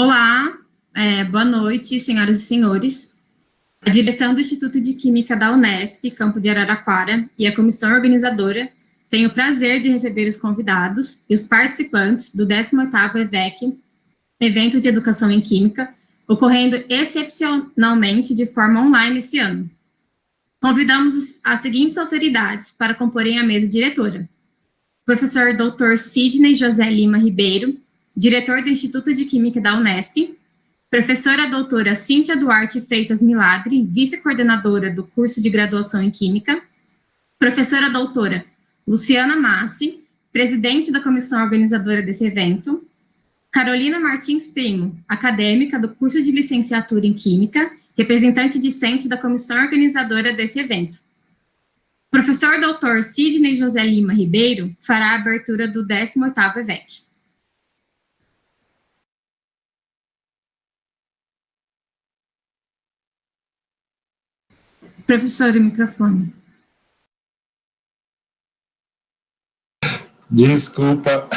Olá, boa noite, senhoras e senhores. A direção do Instituto de Química da Unesp, Campo de Araraquara, e a comissão organizadora têm o prazer de receber os convidados e os participantes do 18º EVEC, Evento de Educação em Química, ocorrendo excepcionalmente de forma online esse ano. Convidamos as seguintes autoridades para comporem a mesa diretora: professor Dr. Sidney José Lima Ribeiro, diretor do Instituto de Química da Unesp; professora doutora Cíntia Duarte Freitas Milagre, vice-coordenadora do curso de graduação em Química; professora doutora Luciana Massi, presidente da comissão organizadora desse evento; Carolina Martins Primo, acadêmica do curso de licenciatura em Química, representante discente da comissão organizadora desse evento. O professor Dr. Sidney José Lima Ribeiro fará a abertura do 18º EVEC. Professor, o microfone. Desculpa.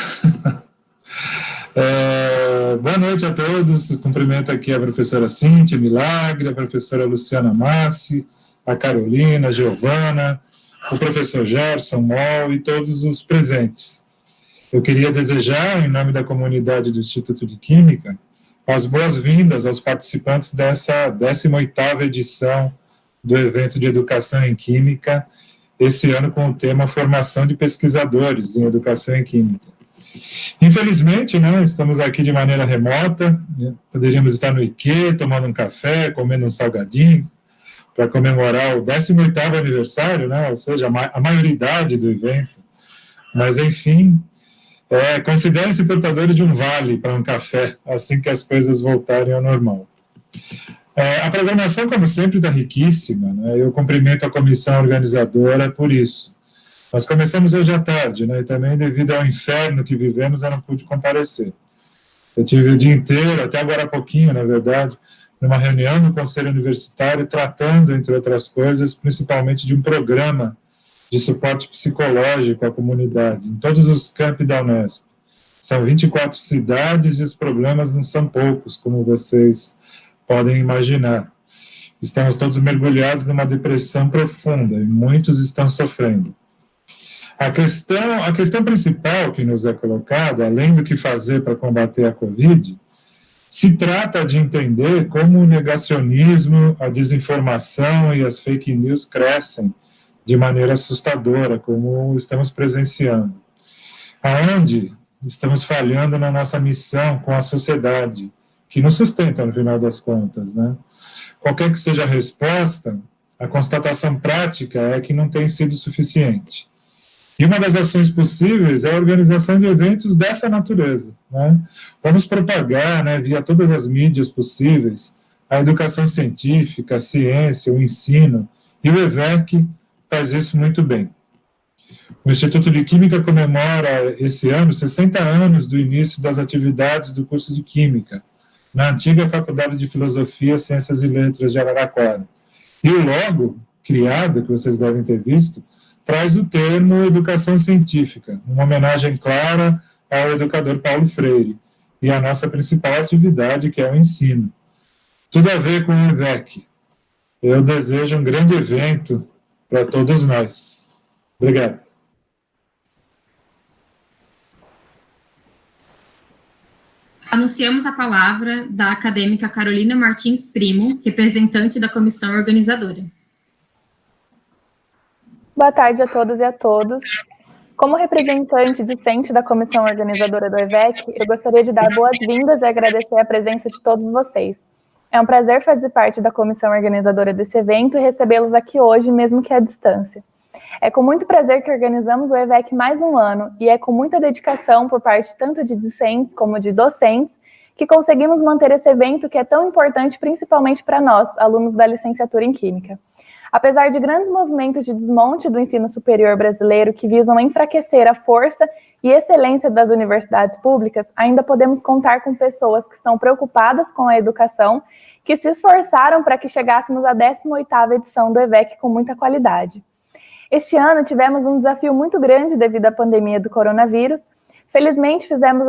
Boa noite a todos. Cumprimento aqui a professora Cíntia Milagre, a professora Luciana Massi, a Carolina, a Giovana, o professor Gerson Moll e todos os presentes. Eu queria desejar, em nome da comunidade do Instituto de Química, as boas-vindas aos participantes dessa 18ª edição do evento de educação em Química, esse ano com o tema Formação de Pesquisadores em Educação em Química. Infelizmente, estamos aqui de maneira remota, poderíamos estar no IQ, tomando um café, comendo uns salgadinhos, para comemorar o 18º aniversário, ou seja, a maioridade do evento, mas, enfim, considerem-se portadores de um vale para um café, assim que as coisas voltarem ao normal. A programação, como sempre, está riquíssima, eu cumprimento a comissão organizadora por isso. Nós começamos hoje à tarde, e também devido ao inferno que vivemos, eu não pude comparecer. Eu tive o dia inteiro, até agora há pouquinho, na verdade, numa reunião no Conselho Universitário, tratando, entre outras coisas, principalmente de um programa de suporte psicológico à comunidade, em todos os campi da Unesp. São 24 cidades e os problemas não são poucos, como vocês podem imaginar. Estamos todos mergulhados numa depressão profunda e muitos estão sofrendo. A questão principal que nos é colocada, além do que fazer para combater a Covid, se trata de entender como o negacionismo, a desinformação e as fake news crescem de maneira assustadora, como estamos presenciando. Aonde estamos falhando na nossa missão com a sociedade, que nos sustenta no final das contas, Qualquer que seja a resposta, a constatação prática é que não tem sido suficiente. E uma das ações possíveis é a organização de eventos dessa natureza, Vamos propagar, via todas as mídias possíveis, a educação científica, a ciência, o ensino, e o EVEC faz isso muito bem. O Instituto de Química comemora esse ano 60 anos do início das atividades do curso de Química, na antiga Faculdade de Filosofia, Ciências e Letras de Araraquara. E o logo criado, que vocês devem ter visto, traz o termo educação científica, uma homenagem clara ao educador Paulo Freire, e a nossa principal atividade, que é o ensino. Tudo a ver com o EVEC. Eu desejo um grande evento para todos nós. Obrigado. Anunciamos a palavra da acadêmica Carolina Martins Primo, representante da comissão organizadora. Boa tarde a todas e a todos. Como representante discente da comissão organizadora do EVEC, eu gostaria de dar boas-vindas e agradecer a presença de todos vocês. É um prazer fazer parte da comissão organizadora desse evento e recebê-los aqui hoje, mesmo que à distância. É com muito prazer que organizamos o EVEC mais um ano, e é com muita dedicação por parte tanto de discentes como de docentes, que conseguimos manter esse evento que é tão importante principalmente para nós, alunos da licenciatura em Química. Apesar de grandes movimentos de desmonte do ensino superior brasileiro que visam enfraquecer a força e excelência das universidades públicas, ainda podemos contar com pessoas que estão preocupadas com a educação, que se esforçaram para que chegássemos à 18ª edição do EVEC com muita qualidade. Este ano tivemos um desafio muito grande devido à pandemia do coronavírus. Felizmente, fizemos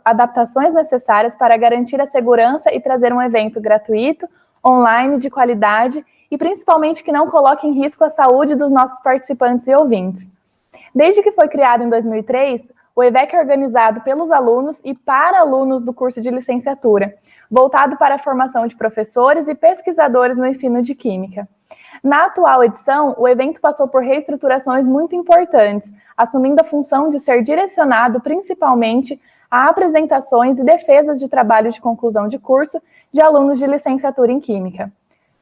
adaptações necessárias para garantir a segurança e trazer um evento gratuito, online, de qualidade e principalmente que não coloque em risco a saúde dos nossos participantes e ouvintes. Desde que foi criado em 2003, o EVEC é organizado pelos alunos e para alunos do curso de licenciatura, voltado para a formação de professores e pesquisadores no ensino de Química. Na atual edição, o evento passou por reestruturações muito importantes, assumindo a função de ser direcionado principalmente a apresentações e defesas de trabalho de conclusão de curso de alunos de licenciatura em Química,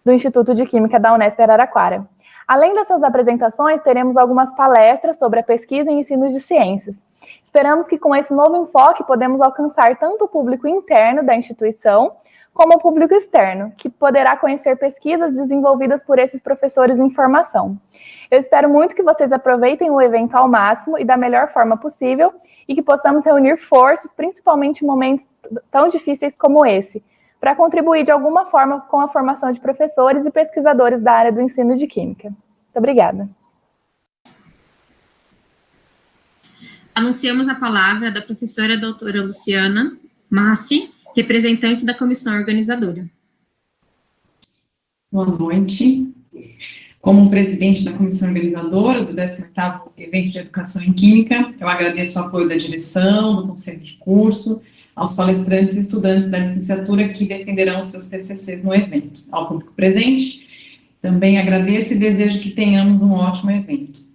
do Instituto de Química da Unesp Araraquara. Além dessas apresentações, teremos algumas palestras sobre a pesquisa em ensino de ciências. Esperamos que com esse novo enfoque podemos alcançar tanto o público interno da instituição, como o público externo, que poderá conhecer pesquisas desenvolvidas por esses professores em formação. Eu espero muito que vocês aproveitem o evento ao máximo e da melhor forma possível e que possamos reunir forças, principalmente em momentos tão difíceis como esse, para contribuir de alguma forma com a formação de professores e pesquisadores da área do ensino de Química. Muito obrigada. Anunciamos a palavra da professora doutora Luciana Massi, representante da comissão organizadora. Boa noite. Como presidente da comissão organizadora do 18º Evento de Educação em Química, eu agradeço o apoio da direção, do conselho de curso, aos palestrantes e estudantes da licenciatura que defenderão os seus TCCs no evento. Ao público presente, também agradeço e desejo que tenhamos um ótimo evento.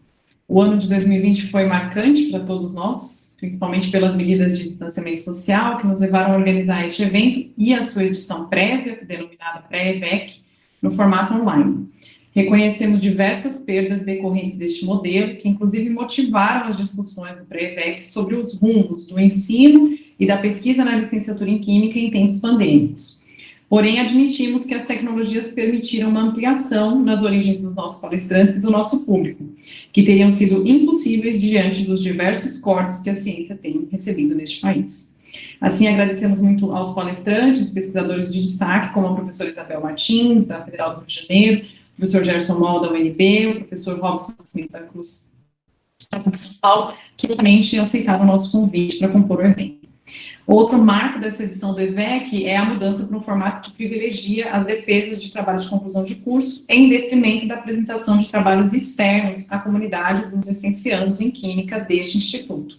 O ano de 2020 foi marcante para todos nós, principalmente pelas medidas de distanciamento social que nos levaram a organizar este evento e a sua edição prévia, denominada pré-EVEC, no formato online. Reconhecemos diversas perdas decorrentes deste modelo, que inclusive motivaram as discussões do pré-EVEC sobre os rumos do ensino e da pesquisa na licenciatura em Química em tempos pandêmicos. Porém, admitimos que as tecnologias permitiram uma ampliação nas origens dos nossos palestrantes e do nosso público, que teriam sido impossíveis diante dos diversos cortes que a ciência tem recebido neste país. Assim, agradecemos muito aos palestrantes, pesquisadores de destaque, como a professora Isabel Martins, da Federal do Rio de Janeiro, o professor Gerson Moll, da UNB, o professor Robson Nascimento da Cruz, da PUC Paulo, que realmente aceitaram o nosso convite para compor o evento. Outro marco dessa edição do EVEC é a mudança para um formato que privilegia as defesas de trabalhos de conclusão de curso em detrimento da apresentação de trabalhos externos à comunidade dos licenciandos em Química deste instituto.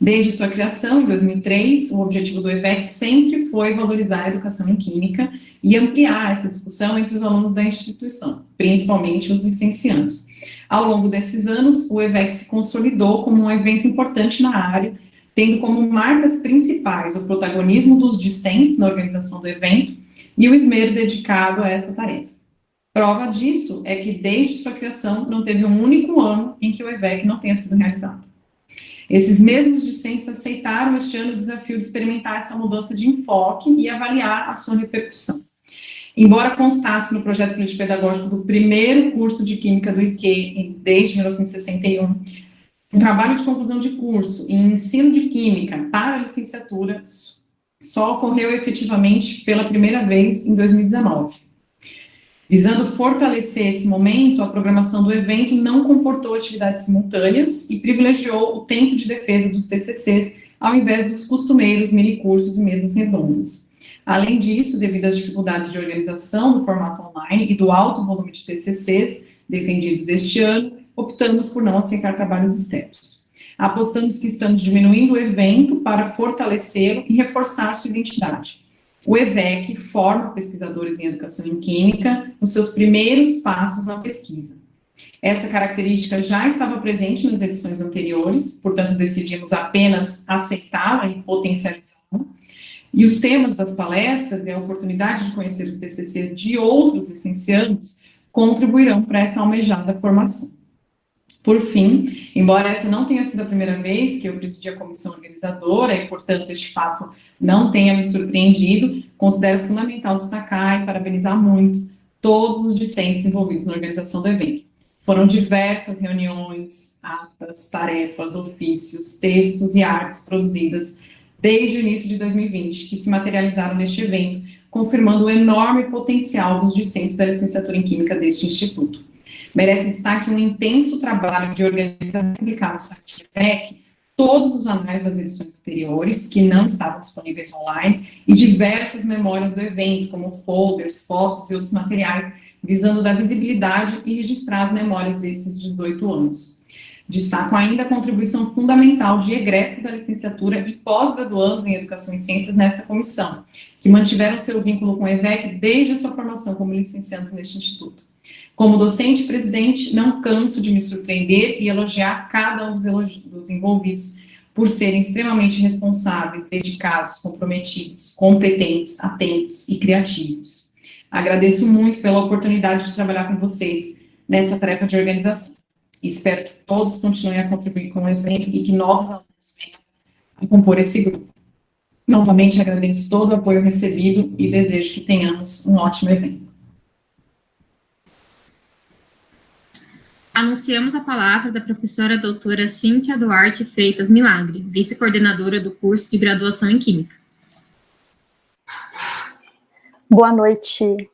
Desde sua criação, em 2003, o objetivo do EVEC sempre foi valorizar a educação em Química e ampliar essa discussão entre os alunos da instituição, principalmente os licenciandos. Ao longo desses anos, o EVEC se consolidou como um evento importante na área, tendo como marcas principais o protagonismo dos discentes na organização do evento e o esmero dedicado a essa tarefa. Prova disso é que, desde sua criação, não teve um único ano em que o EVEC não tenha sido realizado. Esses mesmos discentes aceitaram este ano o desafio de experimentar essa mudança de enfoque e avaliar a sua repercussão. Embora constasse no projeto político-pedagógico do primeiro curso de Química do IQ, desde 1961, um trabalho de conclusão de curso em ensino de Química para a licenciatura só ocorreu efetivamente pela primeira vez em 2019. Visando fortalecer esse momento, a programação do evento não comportou atividades simultâneas e privilegiou o tempo de defesa dos TCCs ao invés dos costumeiros minicursos e mesas redondas. Além disso, devido às dificuldades de organização do formato online e do alto volume de TCCs defendidos este ano, optamos por não aceitar trabalhos externos. Apostamos que estamos diminuindo o evento para fortalecê-lo e reforçar sua identidade. O EVEC forma pesquisadores em educação em Química nos seus primeiros passos na pesquisa. Essa característica já estava presente nas edições anteriores, portanto decidimos apenas aceitá-la e potencializá-la. E os temas das palestras e a oportunidade de conhecer os TCCs de outros licenciados contribuirão para essa almejada formação. Por fim, embora essa não tenha sido a primeira vez que eu presidi a comissão organizadora e, portanto, este fato não tenha me surpreendido, considero fundamental destacar e parabenizar muito todos os discentes envolvidos na organização do evento. Foram diversas reuniões, atas, tarefas, ofícios, textos e artes produzidas desde o início de 2020, que se materializaram neste evento, confirmando o enorme potencial dos discentes da licenciatura em Química deste instituto. Merece destaque um intenso trabalho de organizar e publicar no site do EVEC todos os anais das edições anteriores, que não estavam disponíveis online, e diversas memórias do evento, como folders, fotos e outros materiais, visando dar visibilidade e registrar as memórias desses 18 anos. Destaco ainda a contribuição fundamental de egressos da licenciatura e pós-graduandos em Educação e Ciências nesta comissão, que mantiveram seu vínculo com o EVEC desde a sua formação como licenciados neste instituto. Como docente e presidente, não canso de me surpreender e elogiar cada um dos envolvidos por serem extremamente responsáveis, dedicados, comprometidos, competentes, atentos e criativos. Agradeço muito pela oportunidade de trabalhar com vocês nessa tarefa de organização. Espero que todos continuem a contribuir com o evento e que novos alunos venham a compor esse grupo. Novamente, agradeço todo o apoio recebido e desejo que tenhamos um ótimo evento. Anunciamos a palavra da professora doutora Cíntia Duarte Freitas Milagre, vice-coordenadora do curso de graduação em Química. Boa noite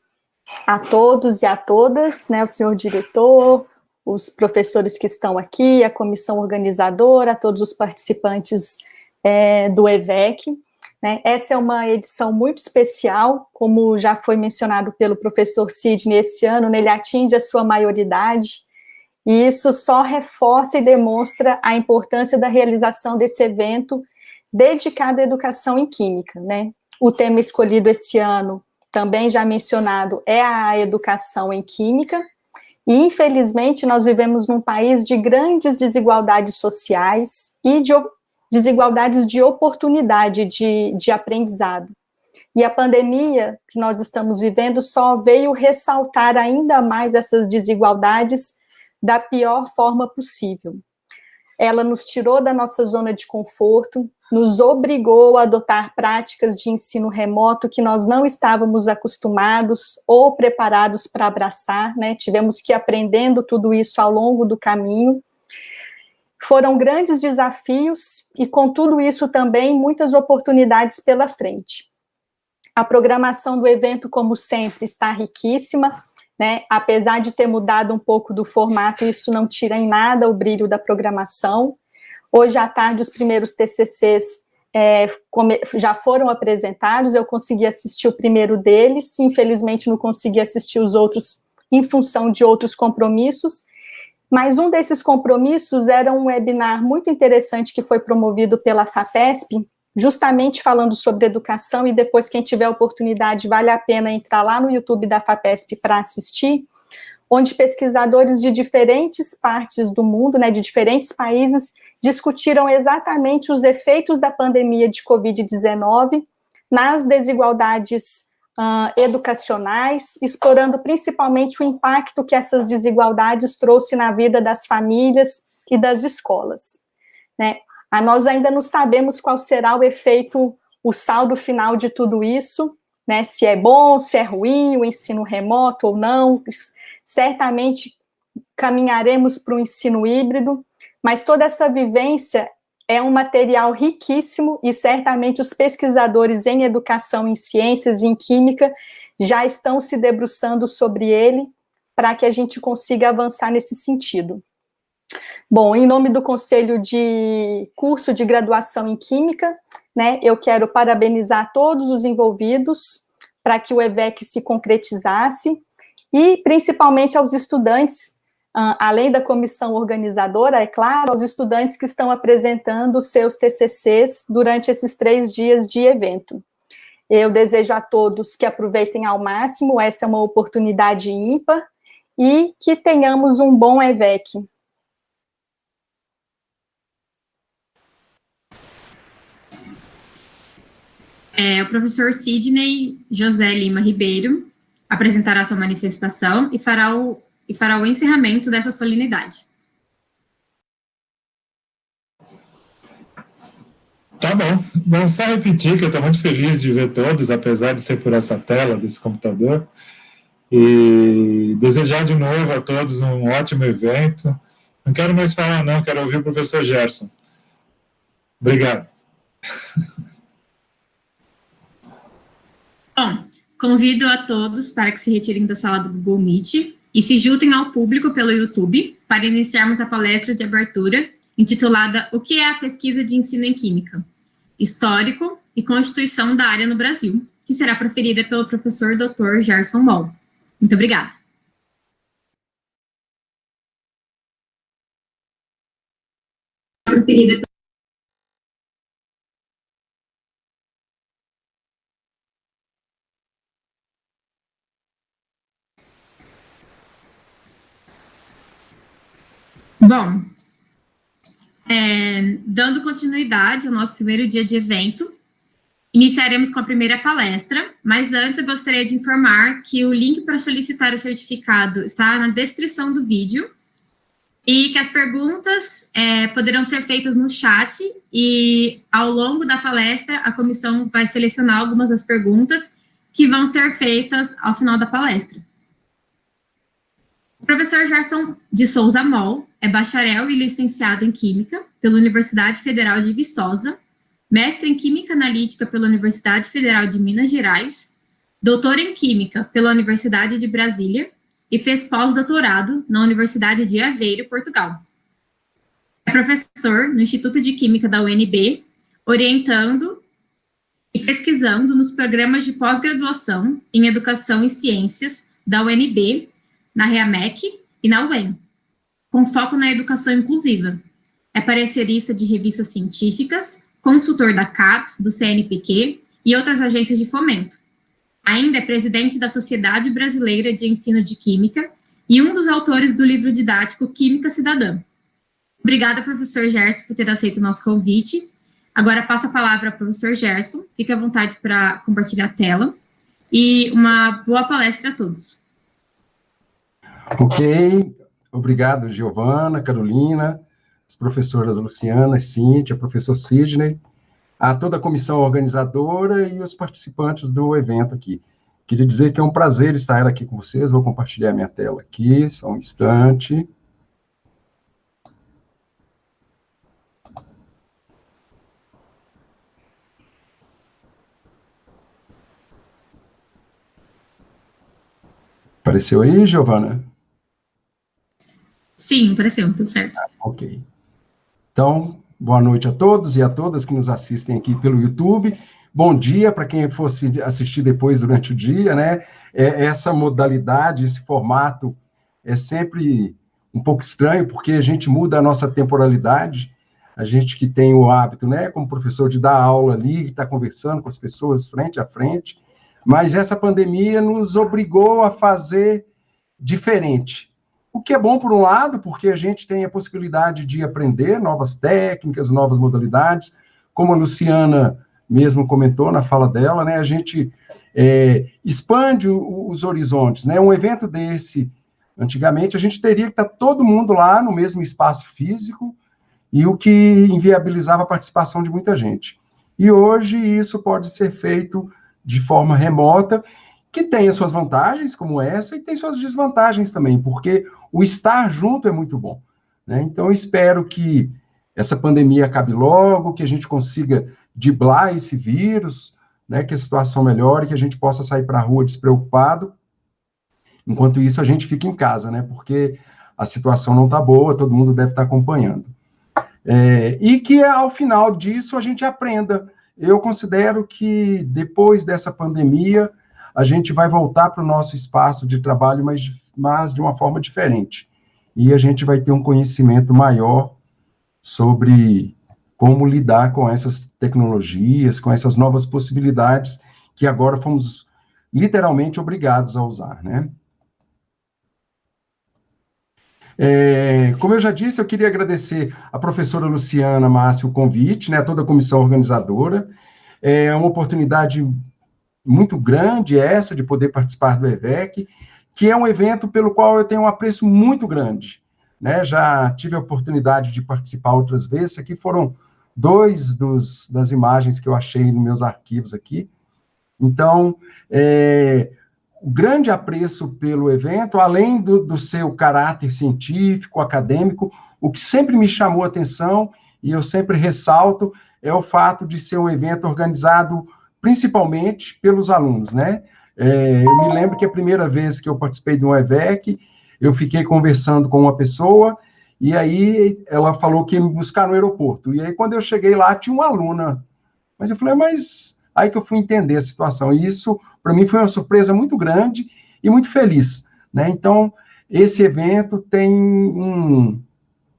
a todos e a todas, né, o senhor diretor, os professores que estão aqui, a comissão organizadora, a todos os participantes do EVEC. Né? Essa é uma edição muito especial, como já foi mencionado pelo professor Sidney esse ano, né, ele atinge a sua maioridade, e isso só reforça e demonstra a importância da realização desse evento dedicado à educação em Química. Né? O tema escolhido esse ano, também já mencionado, é a educação em Química, e infelizmente nós vivemos num país de grandes desigualdades sociais e de desigualdades de oportunidade de aprendizado. E a pandemia que nós estamos vivendo só veio ressaltar ainda mais essas desigualdades da pior forma possível. Ela nos tirou da nossa zona de conforto, nos obrigou a adotar práticas de ensino remoto que nós não estávamos acostumados ou preparados para abraçar, né? Tivemos que ir aprendendo tudo isso ao longo do caminho. Foram grandes desafios e, com tudo isso, também muitas oportunidades pela frente. A programação do evento, como sempre, está riquíssima, né? Apesar de ter mudado um pouco do formato, isso não tira em nada o brilho da programação. Hoje à tarde, os primeiros TCCs já foram apresentados, eu consegui assistir o primeiro deles, infelizmente não consegui assistir os outros em função de outros compromissos, mas um desses compromissos era um webinar muito interessante que foi promovido pela FAPESP, justamente falando sobre educação, e depois quem tiver oportunidade, vale a pena entrar lá no YouTube da FAPESP para assistir, onde pesquisadores de diferentes partes do mundo, né, de diferentes países, discutiram exatamente os efeitos da pandemia de Covid-19 nas desigualdades educacionais, explorando principalmente o impacto que essas desigualdades trouxe na vida das famílias e das escolas. Né? Nós ainda não sabemos qual será o efeito, o saldo final de tudo isso, né? Se é bom, se é ruim, o ensino remoto ou não. Certamente caminharemos para o ensino híbrido, mas toda essa vivência é um material riquíssimo e certamente os pesquisadores em educação, em ciências e em química já estão se debruçando sobre ele para que a gente consiga avançar nesse sentido. Bom, em nome do Conselho de Curso de Graduação em Química, né, eu quero parabenizar todos os envolvidos para que o EVEC se concretizasse e principalmente aos estudantes, além da comissão organizadora, é claro, aos estudantes que estão apresentando seus TCCs durante esses 3 dias de evento. Eu desejo a todos que aproveitem ao máximo, essa é uma oportunidade ímpar, e que tenhamos um bom EVEC. O professor Sidney José Lima Ribeiro apresentará sua manifestação e fará o encerramento dessa solenidade. Tá bom. Vamos só repetir que eu estou muito feliz de ver todos, apesar de ser por essa tela desse computador, e desejar de novo a todos um ótimo evento. Não quero mais falar não, quero ouvir o professor Gerson. Obrigado. Bom, convido a todos para que se retirem da sala do Google Meet e se juntem ao público pelo YouTube para iniciarmos a palestra de abertura intitulada O que é a pesquisa de ensino em Química? Histórico e constituição da área no Brasil, que será proferida pelo professor Dr. Gerson Moll. Muito obrigada. Bom, dando continuidade ao nosso primeiro dia de evento, iniciaremos com a primeira palestra, mas antes eu gostaria de informar que o link para solicitar o certificado está na descrição do vídeo e que as perguntas poderão ser feitas no chat e ao longo da palestra a comissão vai selecionar algumas das perguntas que vão ser feitas ao final da palestra. O professor Gerson de Souza Moll é bacharel e licenciado em Química pela Universidade Federal de Viçosa, mestre em Química Analítica pela Universidade Federal de Minas Gerais, doutor em Química pela Universidade de Brasília e fez pós-doutorado na Universidade de Aveiro, Portugal. É professor no Instituto de Química da UNB, orientando e pesquisando nos programas de pós-graduação em Educação e Ciências da UNB, na REAMEC e na UEM, com foco na educação inclusiva. É parecerista de revistas científicas, consultor da CAPES, do CNPq e outras agências de fomento. Ainda é presidente da Sociedade Brasileira de Ensino de Química e um dos autores do livro didático Química Cidadã. Obrigada, professor Gerson, por ter aceito o nosso convite. Agora passo a palavra ao professor Gerson. Fique à vontade para compartilhar a tela. E uma boa palestra a todos. Ok, obrigado, Giovana, Carolina, as professoras Luciana, Cíntia, professor Sidney, a toda a comissão organizadora e os participantes do evento aqui. Queria dizer que é um prazer estar aqui com vocês, vou compartilhar minha tela aqui, só um instante. Apareceu aí, Giovana? Sim, apareceu, tudo certo. Ok. Então, boa noite a todos e a todas que nos assistem aqui pelo YouTube. Bom dia para quem fosse assistir depois durante o dia, né? Essa modalidade, esse formato é sempre um pouco estranho, porque a gente muda a nossa temporalidade, a gente que tem o hábito, né, como professor, de dar aula ali, estar conversando com as pessoas frente a frente, mas essa pandemia nos obrigou a fazer diferente. O que é bom, por um lado, porque a gente tem a possibilidade de aprender novas técnicas, novas modalidades, como a Luciana mesmo comentou na fala dela, né, a gente expande os horizontes, né, um evento desse, antigamente, a gente teria que estar todo mundo lá no mesmo espaço físico, e o que inviabilizava a participação de muita gente. E hoje isso pode ser feito de forma remota, que tem as suas vantagens, como essa, e tem suas desvantagens também, porque o estar junto é muito bom, né? Então, eu espero que essa pandemia acabe logo, que a gente consiga driblar esse vírus, né, que a situação melhore, que a gente possa sair para a rua despreocupado. Enquanto isso, a gente fica em casa, né, porque a situação não está boa, todo mundo deve estar acompanhando. E que, ao final disso, a gente aprenda. Eu considero que, depois dessa pandemia, a gente vai voltar para o nosso espaço de trabalho, mas de uma forma diferente. E a gente vai ter um conhecimento maior sobre como lidar com essas tecnologias, com essas novas possibilidades que agora fomos literalmente obrigados a usar, né? Como eu já disse, eu queria agradecer à professora Luciana Márcio o convite, né, a toda a comissão organizadora. É uma oportunidade muito grande essa de poder participar do EVEC, que é um evento pelo qual eu tenho um apreço muito grande, né? Já tive a oportunidade de participar outras vezes, aqui foram dois das imagens que eu achei nos meus arquivos aqui. Então, o grande apreço pelo evento, além do seu caráter científico, acadêmico, o que sempre me chamou a atenção, e eu sempre ressalto, é o fato de ser um evento organizado principalmente pelos alunos, né? Eu me lembro que a primeira vez que eu participei de um EVEC, eu fiquei conversando com uma pessoa e aí ela falou que ia me buscar no aeroporto. E aí, quando eu cheguei lá, tinha uma aluna. Mas eu falei, mas... Aí que eu fui entender a situação. E isso, para mim, foi uma surpresa muito grande e muito feliz, né? Então, esse evento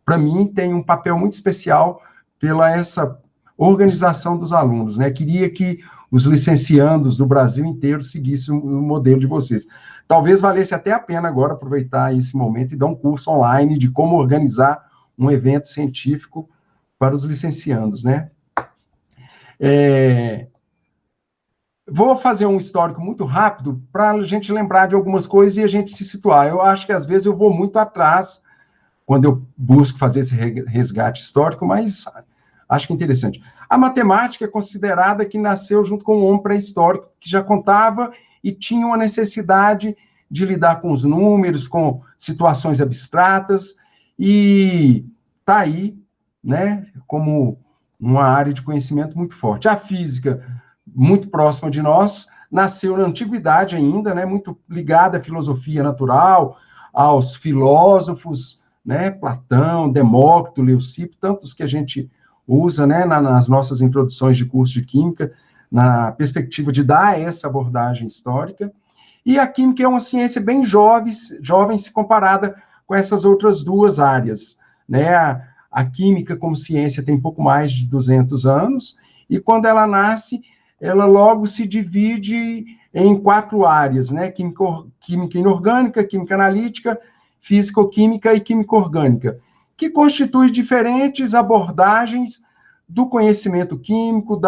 para mim, tem um papel muito especial pela essa organização dos alunos, né? Queria que os licenciandos do Brasil inteiro seguissem o modelo de vocês. Talvez valesse até a pena agora aproveitar esse momento e dar um curso online de como organizar um evento científico para os licenciandos, né? Vou fazer um histórico muito rápido para a gente lembrar de algumas coisas e a gente se situar. Eu acho que, às vezes, eu vou muito atrás quando eu busco fazer esse resgate histórico, mas acho que é interessante. A matemática é considerada que nasceu junto com o homem pré-histórico, que já contava e tinha uma necessidade de lidar com os números, com situações abstratas, e está aí, né, como uma área de conhecimento muito forte. A física, muito próxima de nós, nasceu na antiguidade ainda, né, muito ligada à filosofia natural, aos filósofos, né, Platão, Demócrito, Leucipo, tantos que a gente usa, né, nas nossas introduções de curso de Química, na perspectiva de dar essa abordagem histórica. E a Química é uma ciência bem jovem se comparada com essas outras duas áreas, né? A Química, como ciência, tem pouco mais de 200 anos, e quando ela nasce, ela logo se divide em 4 áreas, né? Química inorgânica, química analítica, físico-química e química orgânica, que constituem diferentes abordagens do conhecimento químico,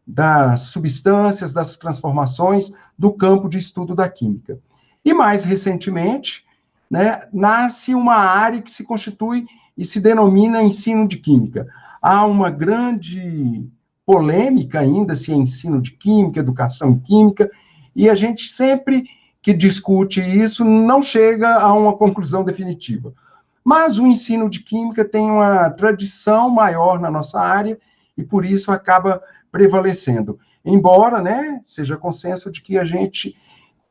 das substâncias, das transformações, do campo de estudo da química. E, mais recentemente, né, nasce uma área que se constitui e se denomina ensino de química. Há uma grande polêmica ainda se é ensino de química, educação em química, e a gente sempre que discute isso não chega a uma conclusão definitiva. Mas o ensino de química tem uma tradição maior na nossa área e por isso acaba prevalecendo. Embora, né, seja consenso de que a gente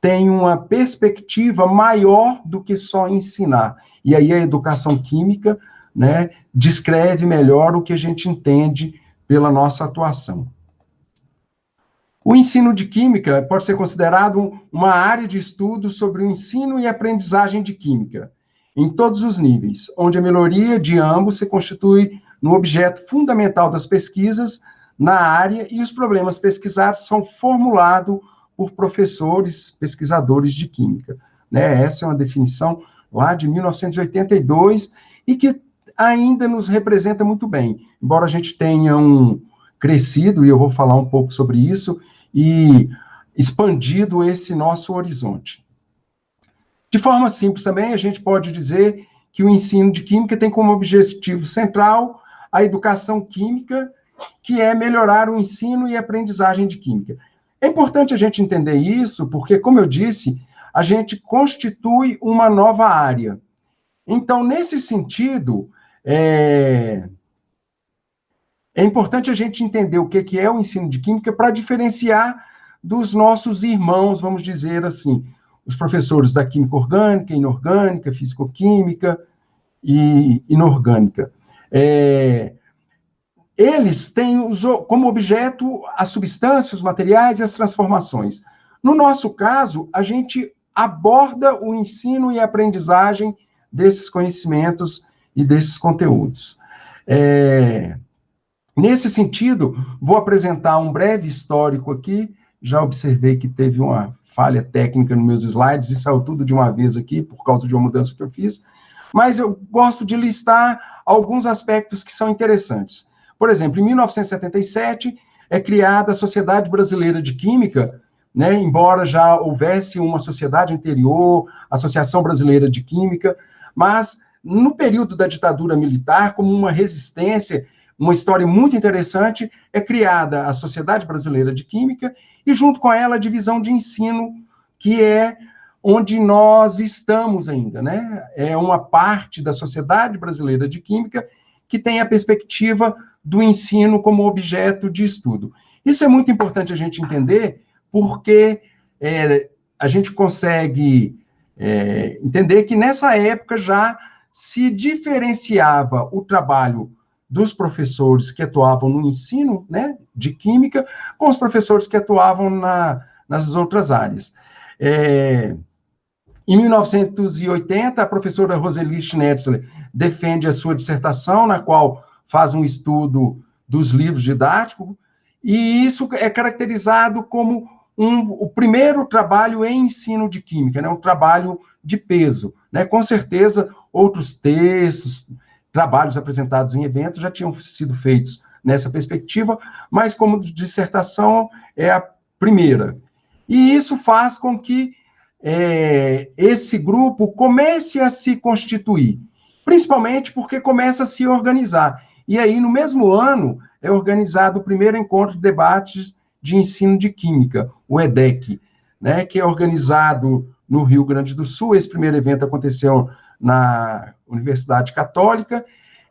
tem uma perspectiva maior do que só ensinar. E aí a educação química, né, descreve melhor o que a gente entende pela nossa atuação. O ensino de química pode ser considerado uma área de estudo sobre o ensino e aprendizagem de química, em todos os níveis, onde a melhoria de ambos se constitui no objeto fundamental das pesquisas na área e os problemas pesquisados são formulados por professores, pesquisadores de química, né? Essa é uma definição lá de 1982 e que ainda nos representa muito bem, embora a gente tenha crescido, e eu vou falar um pouco sobre isso, e expandido esse nosso horizonte. De forma simples também, a gente pode dizer que o ensino de química tem como objetivo central a educação química, que é melhorar o ensino e aprendizagem de química. É importante a gente entender isso, porque, como eu disse, a gente constitui uma nova área. Então, nesse sentido, é importante a gente entender o que é o ensino de química para diferenciar dos nossos irmãos, vamos dizer assim, os professores da química orgânica, inorgânica, físico-química e inorgânica. Eles têm como objeto as substâncias, os materiais e as transformações. No nosso caso, a gente aborda o ensino e a aprendizagem desses conhecimentos e desses conteúdos. Nesse sentido, vou apresentar um breve histórico aqui. Já observei que teve uma falha técnica nos meus slides e saiu tudo de uma vez aqui, por causa de uma mudança que eu fiz. Mas eu gosto de listar alguns aspectos que são interessantes. Por exemplo, em 1977, é criada a Sociedade Brasileira de Química, né, embora já houvesse uma sociedade anterior, a Associação Brasileira de Química, mas no período da ditadura militar, como uma resistência, uma história muito interessante, é criada a Sociedade Brasileira de Química e, junto com ela, a divisão de ensino, que é onde nós estamos ainda, né? É uma parte da Sociedade Brasileira de Química que tem a perspectiva do ensino como objeto de estudo. Isso é muito importante a gente entender, porque a gente consegue entender que nessa época já se diferenciava o trabalho dos professores que atuavam no ensino, né, de química, com os professores que atuavam nas outras áreas. Em 1980, a professora Roseli Schnetzler defende a sua dissertação, na qual faz um estudo dos livros didáticos, e isso é caracterizado como o primeiro trabalho em ensino de química, né, um trabalho de peso, né, com certeza outros textos, trabalhos apresentados em eventos já tinham sido feitos nessa perspectiva, mas como dissertação é a primeira. E isso faz com que esse grupo comece a se constituir, principalmente porque começa a se organizar. E aí, no mesmo ano, é organizado o primeiro encontro de debates de ensino de química, o EDEC, né, que é organizado no Rio Grande do Sul. Esse primeiro evento aconteceu na Universidade Católica,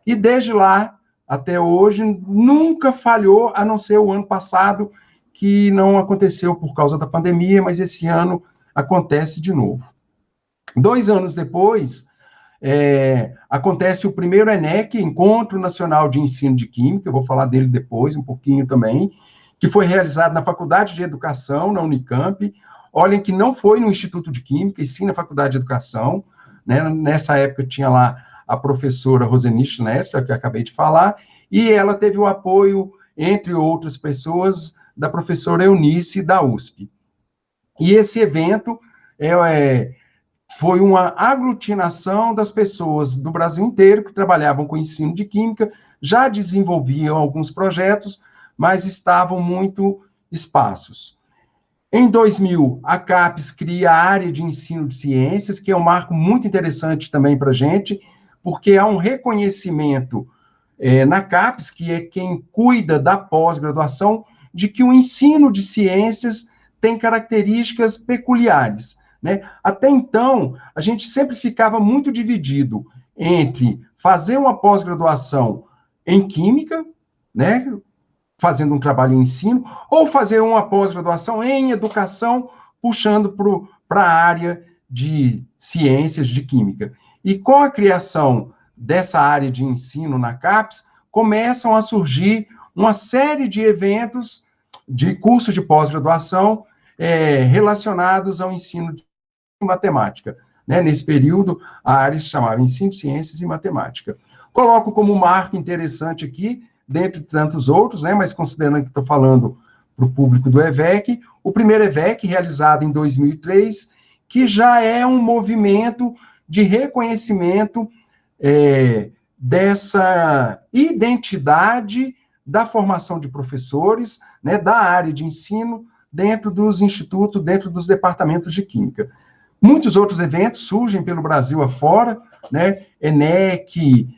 e desde lá até hoje nunca falhou, a não ser o ano passado, que não aconteceu por causa da pandemia, mas esse ano acontece de novo. 2 anos depois, acontece o primeiro ENEC, Encontro Nacional de Ensino de Química, eu vou falar dele depois, um pouquinho também, que foi realizado na Faculdade de Educação, na Unicamp. Olhem que não foi no Instituto de Química, e sim na Faculdade de Educação, né? Nessa época tinha lá a professora Roseli Schnetzler, que eu acabei de falar, e ela teve o apoio, entre outras pessoas, da professora Eunice, da USP. E esse evento foi uma aglutinação das pessoas do Brasil inteiro que trabalhavam com ensino de química, já desenvolviam alguns projetos, mas estavam muito esparsos. Em 2000, a CAPES cria a área de ensino de ciências, que é um marco muito interessante também para a gente, porque há um reconhecimento na CAPES, que é quem cuida da pós-graduação, de que o ensino de ciências tem características peculiares, né? Até então, a gente sempre ficava muito dividido entre fazer uma pós-graduação em química, né, fazendo um trabalho em ensino, ou fazer uma pós-graduação em educação, puxando para a área de ciências de química. E com a criação dessa área de ensino na CAPES, começam a surgir uma série de eventos de cursos de pós-graduação relacionados ao ensino de matemática. Né? Nesse período, a área se chamava Ensino de Ciências e Matemática. Coloco como marco interessante aqui, dentre tantos outros, né, mas considerando que estou falando para o público do EVEC, o primeiro EVEC, realizado em 2003, que já é um movimento de reconhecimento dessa identidade da formação de professores, né, da área de ensino, dentro dos institutos, dentro dos departamentos de química. Muitos outros eventos surgem pelo Brasil afora, né, ENEC,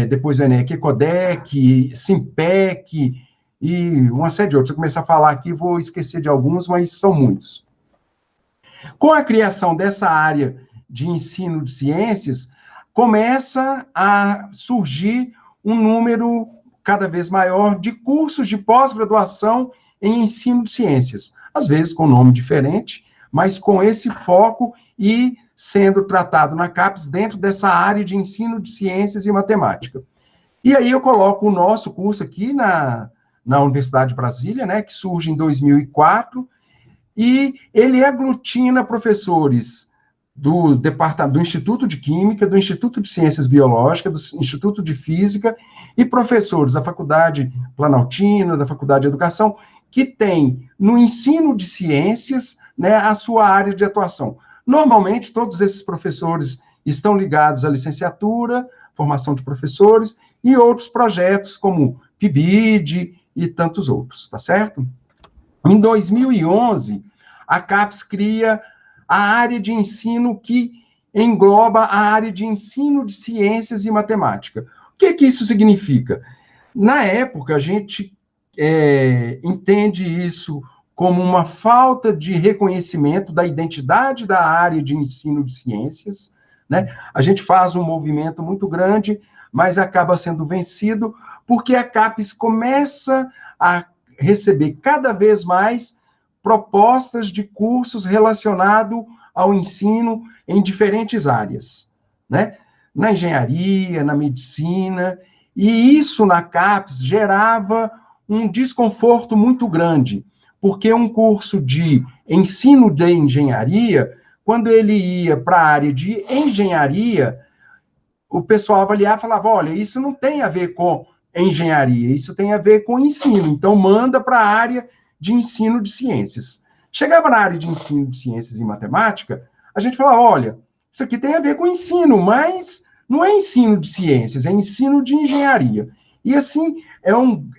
depois do ENEC, ECODEC, SIMPEC, e uma série de outros. Se eu começar a falar aqui, vou esquecer de alguns, mas são muitos. Com a criação dessa área de ensino de ciências, começa a surgir um número cada vez maior de cursos de pós-graduação em ensino de ciências, às vezes com nome diferente, mas com esse foco e sendo tratado na CAPES dentro dessa área de ensino de ciências e matemática. E aí eu coloco o nosso curso aqui na Universidade de Brasília, né, que surge em 2004, e ele aglutina professores do departamento, do Instituto de Química, do Instituto de Ciências Biológicas, do Instituto de Física, e professores da Faculdade Planaltina, da Faculdade de Educação, que tem no ensino de ciências, né, a sua área de atuação. Normalmente, todos esses professores estão ligados à licenciatura, formação de professores, e outros projetos, como PIBID e tantos outros, tá certo? Em 2011, a CAPES cria a área de ensino que engloba a área de ensino de ciências e matemática. O que isso significa? Na época, a gente entende isso como uma falta de reconhecimento da identidade da área de ensino de ciências, né? A gente faz um movimento muito grande, mas acaba sendo vencido, porque a CAPES começa a receber cada vez mais propostas de cursos relacionados ao ensino em diferentes áreas, né? na engenharia, na medicina, e isso na CAPES gerava um desconforto muito grande, porque um curso de ensino de engenharia, quando ele ia para a área de engenharia, o pessoal avaliava e falava, olha, isso não tem a ver com engenharia, isso tem a ver com ensino, então manda para a área de ensino de ciências. Chegava na área de ensino de ciências e matemática, a gente falava, olha, isso aqui tem a ver com ensino, mas não é ensino de ciências, é ensino de engenharia. E assim,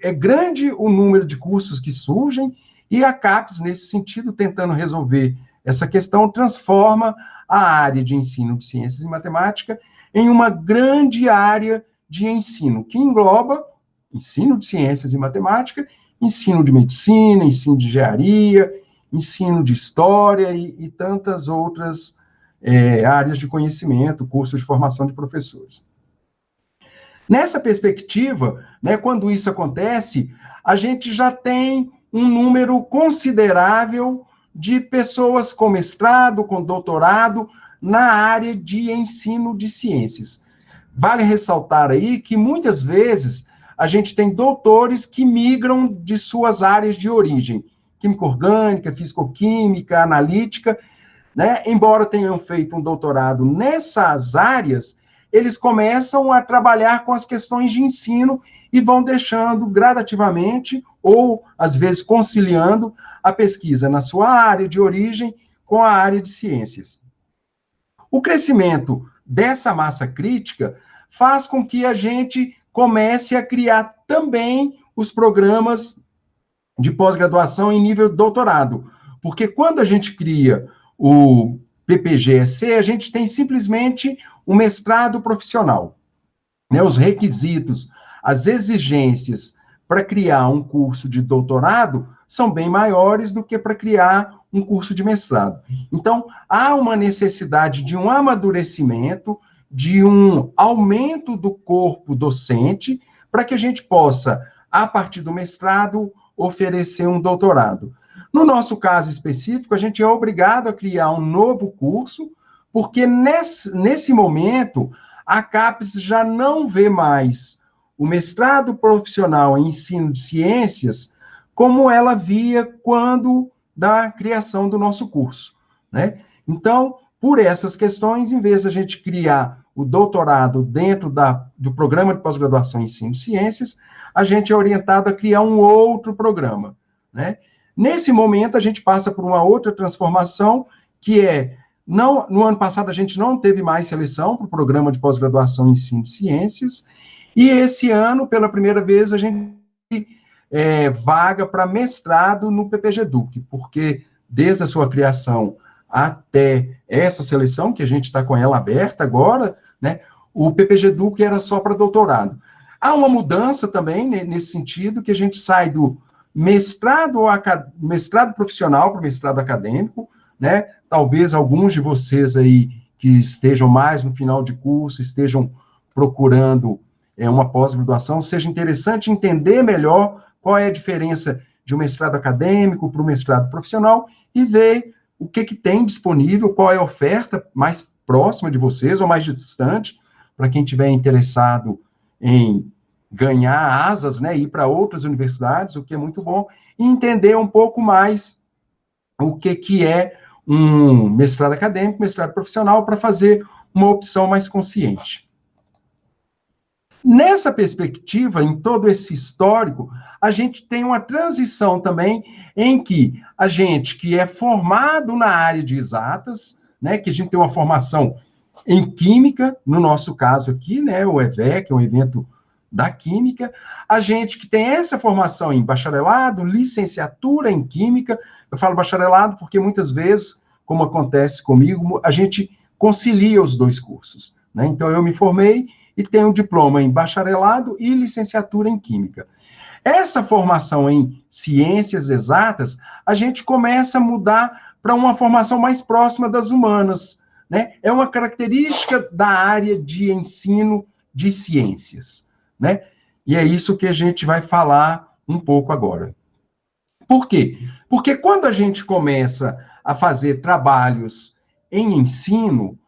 é grande o número de cursos que surgem, e a CAPES, nesse sentido, tentando resolver essa questão, transforma a área de ensino de ciências e matemática em uma grande área de ensino, que engloba ensino de ciências e matemática, ensino de medicina, ensino de engenharia, ensino de história e tantas outras áreas de conhecimento, cursos de formação de professores. Nessa perspectiva, né, quando isso acontece, a gente já tem um número considerável de pessoas com mestrado, com doutorado, na área de ensino de ciências. Vale ressaltar aí que, muitas vezes, a gente tem doutores que migram de suas áreas de origem, química orgânica, fisicoquímica, analítica, né? Embora tenham feito um doutorado nessas áreas, eles começam a trabalhar com as questões de ensino e vão deixando gradativamente, ou às vezes conciliando, a pesquisa na sua área de origem com a área de ciências. O crescimento dessa massa crítica faz com que a gente comece a criar também os programas de pós-graduação em nível doutorado, porque quando a gente cria o PPG-EC, a gente tem simplesmente um mestrado profissional, né? Os requisitos, as exigências para criar um curso de doutorado são bem maiores do que para criar um curso de mestrado. Então, há uma necessidade de um amadurecimento, de um aumento do corpo docente, para que a gente possa, a partir do mestrado, oferecer um doutorado. No nosso caso específico, a gente é obrigado a criar um novo curso, porque nesse momento, a CAPES já não vê mais o mestrado profissional em ensino de ciências como ela via quando da criação do nosso curso, né? Então, por essas questões, em vez de a gente criar o doutorado dentro do programa de pós-graduação em ensino de ciências, a gente é orientado a criar um outro programa, né? Nesse momento, a gente passa por uma outra transformação, que no ano passado, a gente não teve mais seleção para o programa de pós-graduação em ensino de ciências, e esse ano, pela primeira vez, a gente vaga para mestrado no PPG-DUC, porque desde a sua criação até essa seleção, que a gente está com ela aberta agora, né, o PPG-DUC era só para doutorado. Há uma mudança também, né, nesse sentido, que a gente sai do mestrado profissional para o mestrado acadêmico, né? Talvez alguns de vocês aí que estejam mais no final de curso, estejam procurando uma pós-graduação, seja interessante entender melhor qual é a diferença de um mestrado acadêmico para o mestrado profissional e ver o que tem disponível, qual é a oferta mais próxima de vocês ou mais distante, para quem estiver interessado em ganhar asas, né, ir para outras universidades, o que é muito bom, e entender um pouco mais o que é um mestrado acadêmico, mestrado profissional, para fazer uma opção mais consciente. Nessa perspectiva, em todo esse histórico, a gente tem uma transição também em que a gente que é formado na área de exatas, né, que a gente tem uma formação em química, no nosso caso aqui, né, o EVEC, é um evento da química, a gente que tem essa formação em bacharelado, licenciatura em química, eu falo bacharelado porque muitas vezes, como acontece comigo, a gente concilia os dois cursos, né? Então, eu me formei e tenho um diploma em bacharelado e licenciatura em química. Essa formação em ciências exatas, a gente começa a mudar para uma formação mais próxima das humanas, né? É uma característica da área de ensino de ciências, né? E é isso que a gente vai falar um pouco agora. Por quê? Porque quando a gente começa a fazer trabalhos em ensino,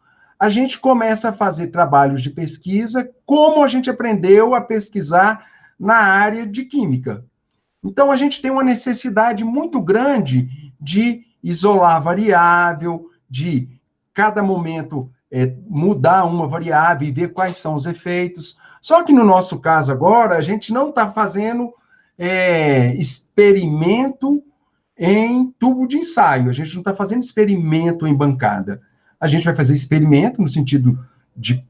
a gente começa a fazer trabalhos de pesquisa como a gente aprendeu a pesquisar na área de química. Então, a gente tem uma necessidade muito grande de isolar a variável, de cada momento mudar uma variável e ver quais são os efeitos. Só que no nosso caso agora, a gente não está fazendo experimento em tubo de ensaio, a gente não está fazendo experimento em bancada. A gente vai fazer experimento no sentido de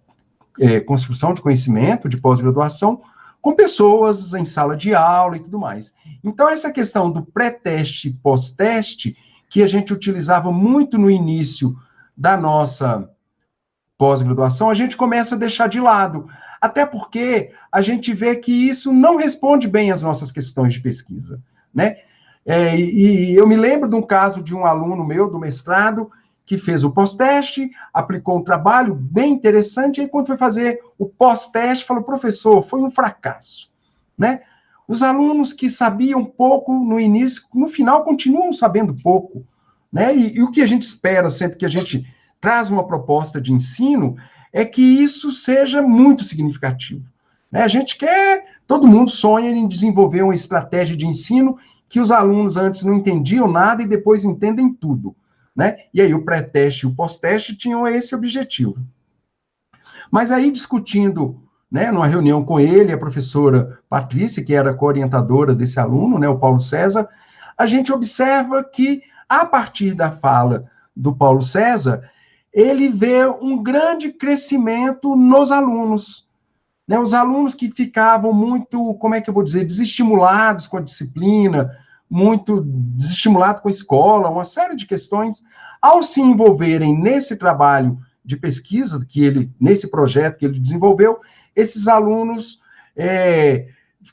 construção de conhecimento, de pós-graduação, com pessoas em sala de aula e tudo mais. Então, essa questão do pré-teste e pós-teste, que a gente utilizava muito no início da nossa pós-graduação, a gente começa a deixar de lado, até porque a gente vê que isso não responde bem às nossas questões de pesquisa, né? E eu me lembro de um caso de um aluno meu, do mestrado, que fez o pós-teste, aplicou um trabalho bem interessante, e quando foi fazer o pós-teste, falou, professor, foi um fracasso, né? Os alunos que sabiam pouco no início, no final, continuam sabendo pouco, né? E o que a gente espera sempre que a gente traz uma proposta de ensino é que isso seja muito significativo, né? A gente quer, todo mundo sonha em desenvolver uma estratégia de ensino que os alunos antes não entendiam nada e depois entendem tudo, né? E aí o pré-teste e o pós-teste tinham esse objetivo. Mas aí, discutindo, né, numa reunião com ele, a professora Patrícia, que era co-orientadora desse aluno, né, o Paulo César, a gente observa que, a partir da fala do Paulo César, ele vê um grande crescimento nos alunos, né? Os alunos que ficavam muito, como é que eu vou dizer, desestimulados com a disciplina, muito desestimulados com a escola, uma série de questões, ao se envolverem nesse trabalho de pesquisa, nesse projeto que ele desenvolveu, esses alunos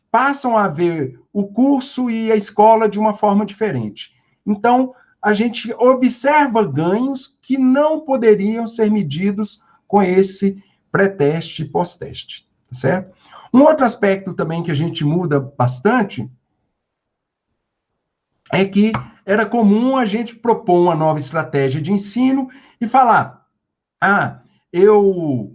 passam a ver o curso e a escola de uma forma diferente. Então, a gente observa ganhos que não poderiam ser medidos com esse pré-teste e pós-teste, certo? Um outro aspecto também que a gente muda bastante é que era comum a gente propor uma nova estratégia de ensino e falar, eu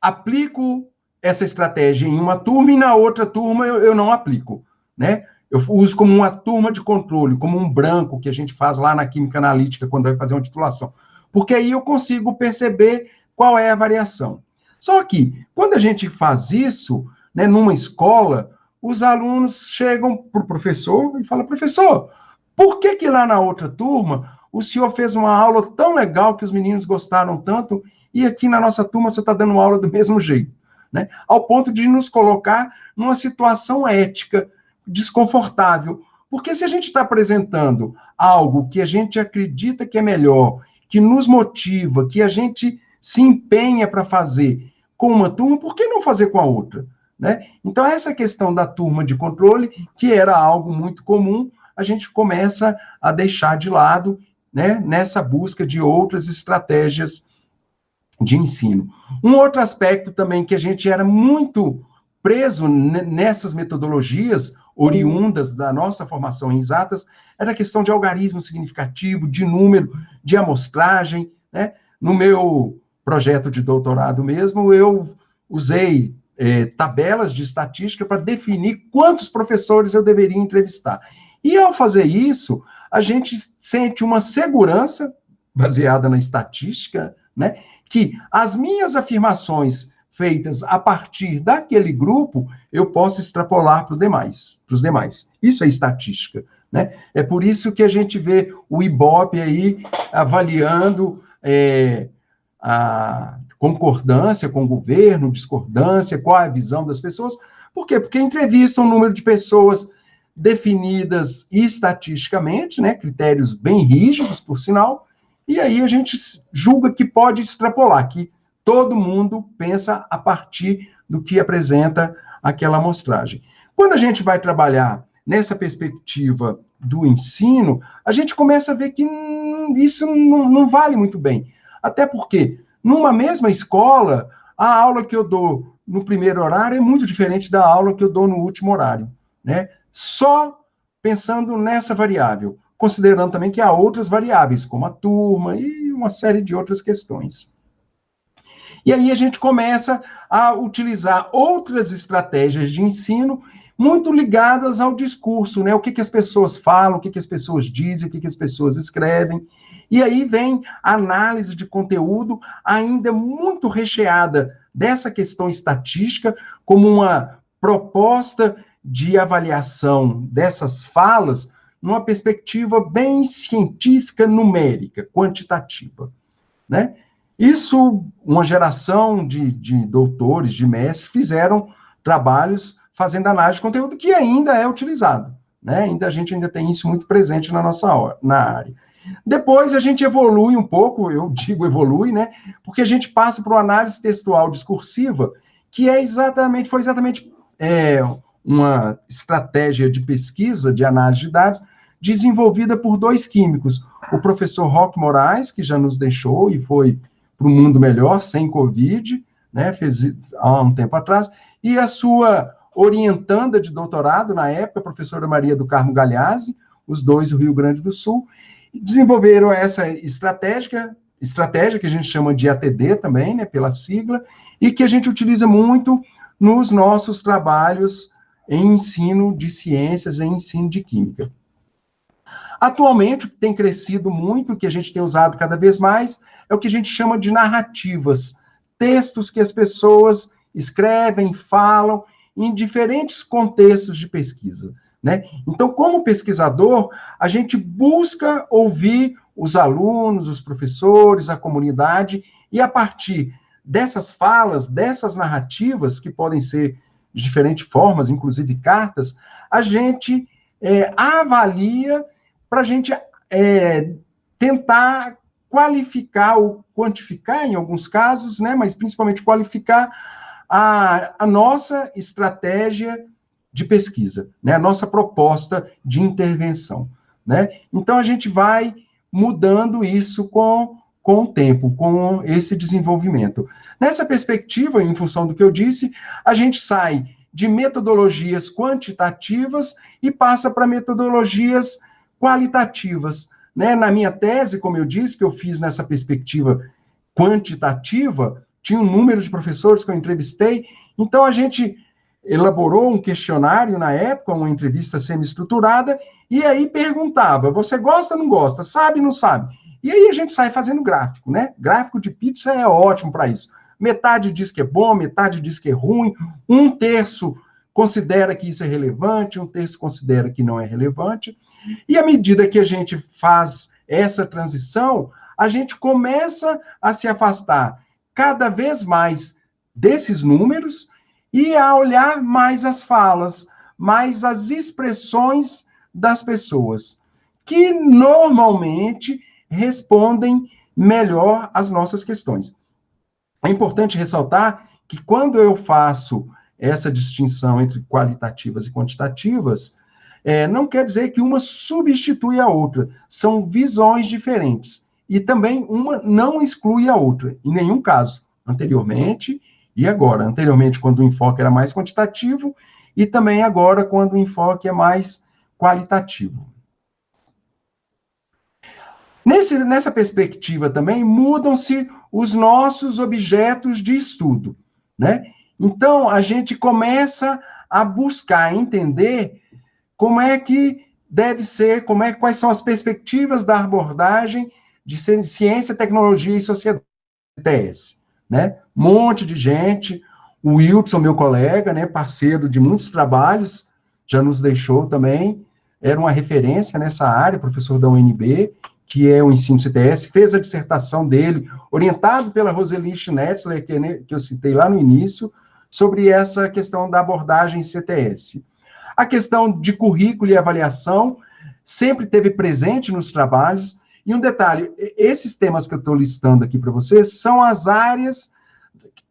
aplico essa estratégia em uma turma e na outra turma eu não aplico, né? Eu uso como uma turma de controle, como um branco que a gente faz lá na química analítica quando vai fazer uma titulação, porque aí eu consigo perceber qual é a variação. Só que, quando a gente faz isso, né, numa escola, os alunos chegam para o professor e falam, professor, por que lá na outra turma o senhor fez uma aula tão legal que os meninos gostaram tanto e aqui na nossa turma você está dando aula do mesmo jeito, né? Ao ponto de nos colocar numa situação ética desconfortável. Porque se a gente está apresentando algo que a gente acredita que é melhor, que nos motiva, que a gente se empenha para fazer com uma turma, por que não fazer com a outra, né? Então, essa questão da turma de controle, que era algo muito comum, a gente começa a deixar de lado, né, nessa busca de outras estratégias de ensino. Um outro aspecto também que a gente era muito preso nessas metodologias oriundas da nossa formação em exatas era a questão de algarismo significativo, de número, de amostragem, né? No meu projeto de doutorado mesmo, eu usei tabelas de estatística para definir quantos professores eu deveria entrevistar. E, ao fazer isso, a gente sente uma segurança, baseada na estatística, né, que as minhas afirmações feitas a partir daquele grupo, eu posso extrapolar para os demais. Isso é estatística, né? É por isso que a gente vê o Ibope aí avaliando a concordância com o governo, discordância, qual é a visão das pessoas. Por quê? Porque entrevista um número de pessoas definidas estatisticamente, né, critérios bem rígidos, por sinal, e aí a gente julga que pode extrapolar, que todo mundo pensa a partir do que apresenta aquela amostragem. Quando a gente vai trabalhar nessa perspectiva do ensino, a gente começa a ver que isso não vale muito bem. Até porque, numa mesma escola, a aula que eu dou no primeiro horário é muito diferente da aula que eu dou no último horário, né? Só pensando nessa variável, considerando também que há outras variáveis, como a turma e uma série de outras questões. E aí a gente começa a utilizar outras estratégias de ensino muito ligadas ao discurso, né? O que as pessoas falam, o que as pessoas dizem, o que as pessoas escrevem. E aí vem a análise de conteúdo ainda muito recheada dessa questão estatística como uma proposta de avaliação dessas falas numa perspectiva bem científica, numérica, quantitativa, né? Isso, uma geração de doutores, de mestres, fizeram trabalhos fazendo análise de conteúdo que ainda é utilizado, né? A gente ainda tem isso muito presente na área. Depois a gente evolui um pouco, eu digo evolui, né? Porque a gente passa para uma análise textual discursiva, que foi exatamente uma estratégia de pesquisa, de análise de dados, desenvolvida por 2 químicos, o professor Roque Moraes, que já nos deixou e foi para um mundo melhor, sem Covid, né? Fez há um tempo atrás, e a sua orientanda de doutorado, na época, a professora Maria do Carmo Galhazzi, os 2 do Rio Grande do Sul, desenvolveram essa estratégia que a gente chama de ATD também, né, pela sigla, e que a gente utiliza muito nos nossos trabalhos em ensino de ciências, em ensino de química. Atualmente, o que tem crescido muito, o que a gente tem usado cada vez mais, é o que a gente chama de narrativas, textos que as pessoas escrevem, falam, em diferentes contextos de pesquisa, né? Então, como pesquisador, a gente busca ouvir os alunos, os professores, a comunidade, e a partir dessas falas, dessas narrativas, que podem ser de diferentes formas, inclusive cartas, a gente avalia para a gente tentar qualificar ou quantificar, em alguns casos, né, mas principalmente qualificar a nossa estratégia de pesquisa, né, a nossa proposta de intervenção, né? Então, a gente vai mudando isso com o tempo, com esse desenvolvimento. Nessa perspectiva, em função do que eu disse, a gente sai de metodologias quantitativas e passa para metodologias qualitativas, né? Na minha tese, como eu disse, que eu fiz nessa perspectiva quantitativa, tinha um número de professores que eu entrevistei, então a gente elaborou um questionário na época, uma entrevista semi-estruturada, e aí perguntava, você gosta ou não gosta? Sabe ou não sabe? E aí a gente sai fazendo gráfico, né? Gráfico de pizza é ótimo para isso. Metade diz que é bom, metade diz que é ruim, 1/3 considera que isso é relevante, 1/3 considera que não é relevante, e à medida que a gente faz essa transição, a gente começa a se afastar cada vez mais desses números e a olhar mais as falas, mais as expressões das pessoas, que normalmente respondem melhor às nossas questões. É importante ressaltar que quando eu faço essa distinção entre qualitativas e quantitativas, não quer dizer que uma substitui a outra, são visões diferentes. E também uma não exclui a outra, em nenhum caso, anteriormente e agora. Anteriormente, quando o enfoque era mais quantitativo, e também agora, quando o enfoque é mais qualitativo. Nessa perspectiva também, mudam-se os nossos objetos de estudo, né? Então, a gente começa a buscar entender como é que deve ser, quais são as perspectivas da abordagem de ciência, tecnologia e sociedade, CTS, né? Um monte de gente, o Wilson, meu colega, né, parceiro de muitos trabalhos, já nos deixou também, era uma referência nessa área, professor da UNB, que é o ensino CTS, fez a dissertação dele, orientado pela Roseli Schnetzler, que eu citei lá no início, sobre essa questão da abordagem CTS. A questão de currículo e avaliação sempre teve presente nos trabalhos, e um detalhe, esses temas que eu estou listando aqui para vocês são as áreas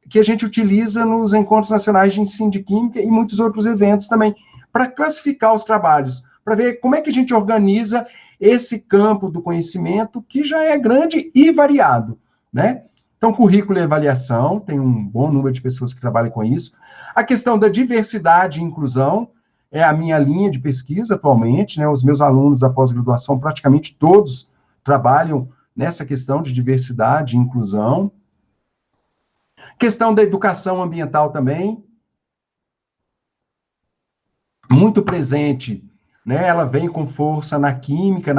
que a gente utiliza nos encontros nacionais de ensino de química e muitos outros eventos também, para classificar os trabalhos, para ver como é que a gente organiza esse campo do conhecimento que já é grande e variado, né? Então, currículo e avaliação, tem um bom número de pessoas que trabalham com isso. A questão da diversidade e inclusão é a minha linha de pesquisa atualmente, né? Os meus alunos da pós-graduação, praticamente todos trabalham nessa questão de diversidade e inclusão. Questão da educação ambiental também, muito presente, né? Ela vem com força na química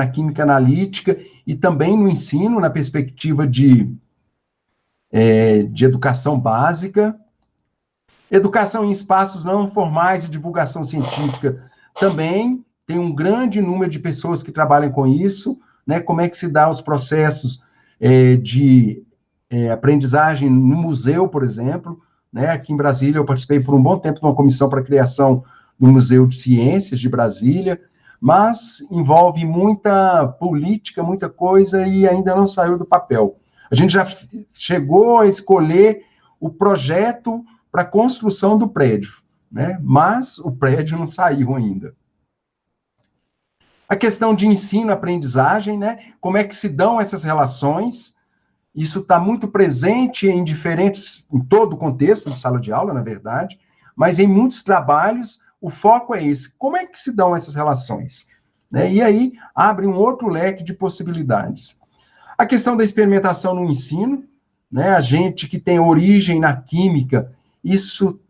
analítica e também no ensino, na perspectiva de educação básica. Educação em espaços não formais e divulgação científica também tem um grande número de pessoas que trabalham com isso, né? Como é que se dá os processos de aprendizagem no museu, por exemplo, né? Aqui em Brasília eu participei por um bom tempo de uma comissão para a criação do Museu de Ciências de Brasília, mas envolve muita política, muita coisa e ainda não saiu do papel. A gente já chegou a escolher o projeto para a construção do prédio, né? Mas o prédio não saiu ainda. A questão de ensino-aprendizagem, né? Como é que se dão essas relações? Isso está muito presente em todo o contexto de sala de aula, na verdade, mas em muitos trabalhos o foco é esse. Como é que se dão essas relações? Né? E aí abre um outro leque de possibilidades. A questão da experimentação no ensino, né? A gente que tem origem na química, isso,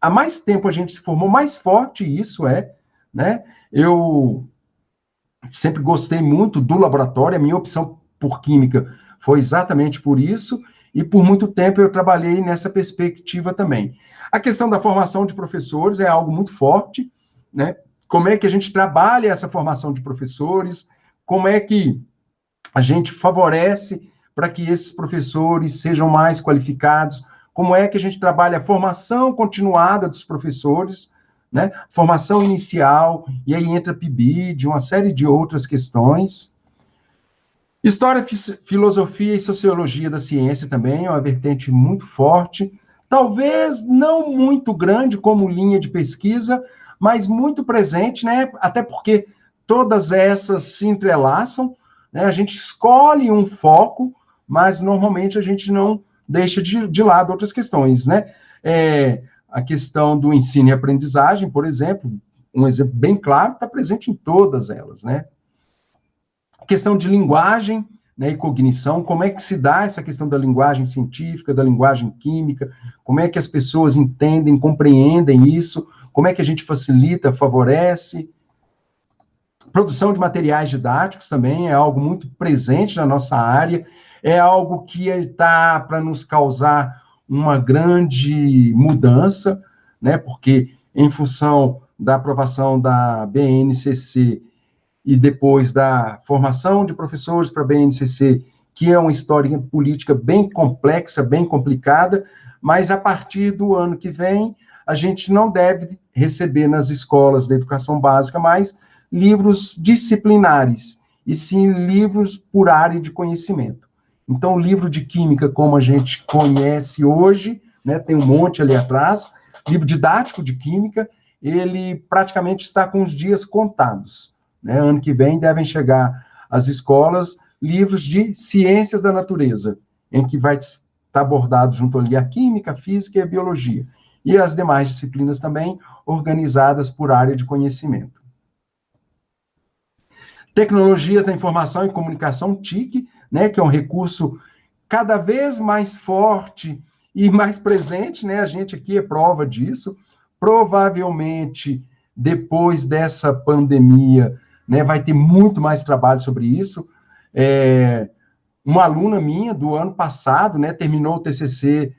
há mais tempo a gente se formou, mais forte isso é, né? Eu sempre gostei muito do laboratório, a minha opção por química foi exatamente por isso, e por muito tempo eu trabalhei nessa perspectiva também. A questão da formação de professores é algo muito forte, né? Como é que a gente trabalha essa formação de professores, como é que a gente favorece para que esses professores sejam mais qualificados, como é que a gente trabalha a formação continuada dos professores, né? Formação inicial, e aí entra PIBID, uma série de outras questões. História, filosofia e sociologia da ciência também é uma vertente muito forte, talvez não muito grande como linha de pesquisa, mas muito presente, né? Até porque todas essas se entrelaçam, né? A gente escolhe um foco, mas normalmente a gente não deixa de lado outras questões, né? A questão do ensino e aprendizagem, por exemplo, um exemplo bem claro, está presente em todas elas, né? A questão de linguagem, né, e cognição, como é que se dá essa questão da linguagem científica, da linguagem química, como é que as pessoas entendem, compreendem isso, como é que a gente facilita, favorece. Produção de materiais didáticos também é algo muito presente na nossa área, é algo que está para nos causar uma grande mudança, né, porque em função da aprovação da BNCC e depois da formação de professores para a BNCC, que é uma história política bem complexa, bem complicada, mas a partir do ano que vem, a gente não deve receber nas escolas da educação básica mais livros disciplinares, e sim livros por área de conhecimento. Então, o livro de química, como a gente conhece hoje, né, tem um monte ali atrás, livro didático de química, ele praticamente está com os dias contados. Né? Ano que vem devem chegar às escolas livros de ciências da natureza, em que vai estar abordado junto ali a química, a física e a biologia, e as demais disciplinas também organizadas por área de conhecimento. Tecnologias da informação e comunicação, TIC, né, que é um recurso cada vez mais forte e mais presente, né? A gente aqui é prova disso. Provavelmente, depois dessa pandemia, né, vai ter muito mais trabalho sobre isso. Uma aluna minha do ano passado, né, terminou o TCC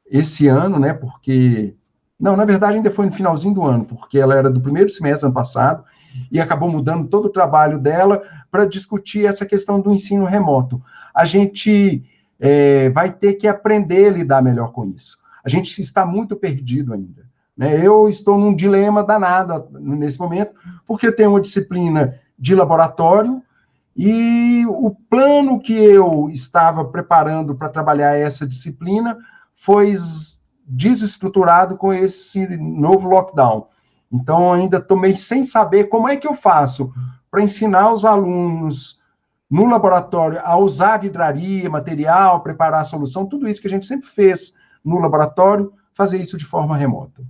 esse ano, né, porque... Não, na verdade, ainda foi no finalzinho do ano, porque ela era do primeiro semestre do ano passado, e acabou mudando todo o trabalho dela para discutir essa questão do ensino remoto. A gente vai ter que aprender a lidar melhor com isso. A gente está muito perdido ainda. Né? Eu estou num dilema danado nesse momento, porque eu tenho uma disciplina de laboratório, e o plano que eu estava preparando para trabalhar essa disciplina foi desestruturado com esse novo lockdown. Então, ainda estou meio sem saber como é que eu faço para ensinar os alunos no laboratório a usar vidraria, material, preparar a solução, tudo isso que a gente sempre fez no laboratório, fazer isso de forma remota.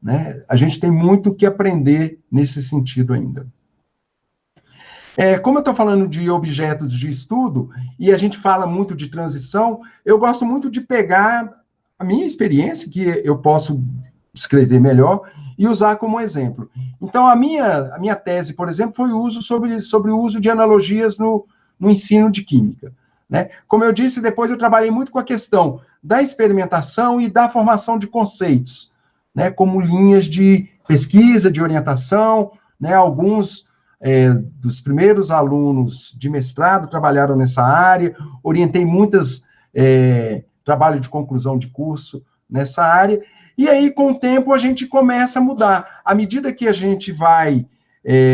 Né? A gente tem muito que aprender nesse sentido ainda. Como eu estou falando de objetos de estudo, e a gente fala muito de transição, eu gosto muito de pegar a minha experiência, que eu posso escrever melhor, e usar como exemplo. Então, a minha tese, por exemplo, foi sobre o uso de analogias no ensino de química. Né? Como eu disse, depois eu trabalhei muito com a questão da experimentação e da formação de conceitos, né? Como linhas de pesquisa, de orientação, né? Alguns dos primeiros alunos de mestrado trabalharam nessa área, orientei muitas trabalho de conclusão de curso nessa área, e aí, com o tempo, a gente começa a mudar. À medida que a gente vai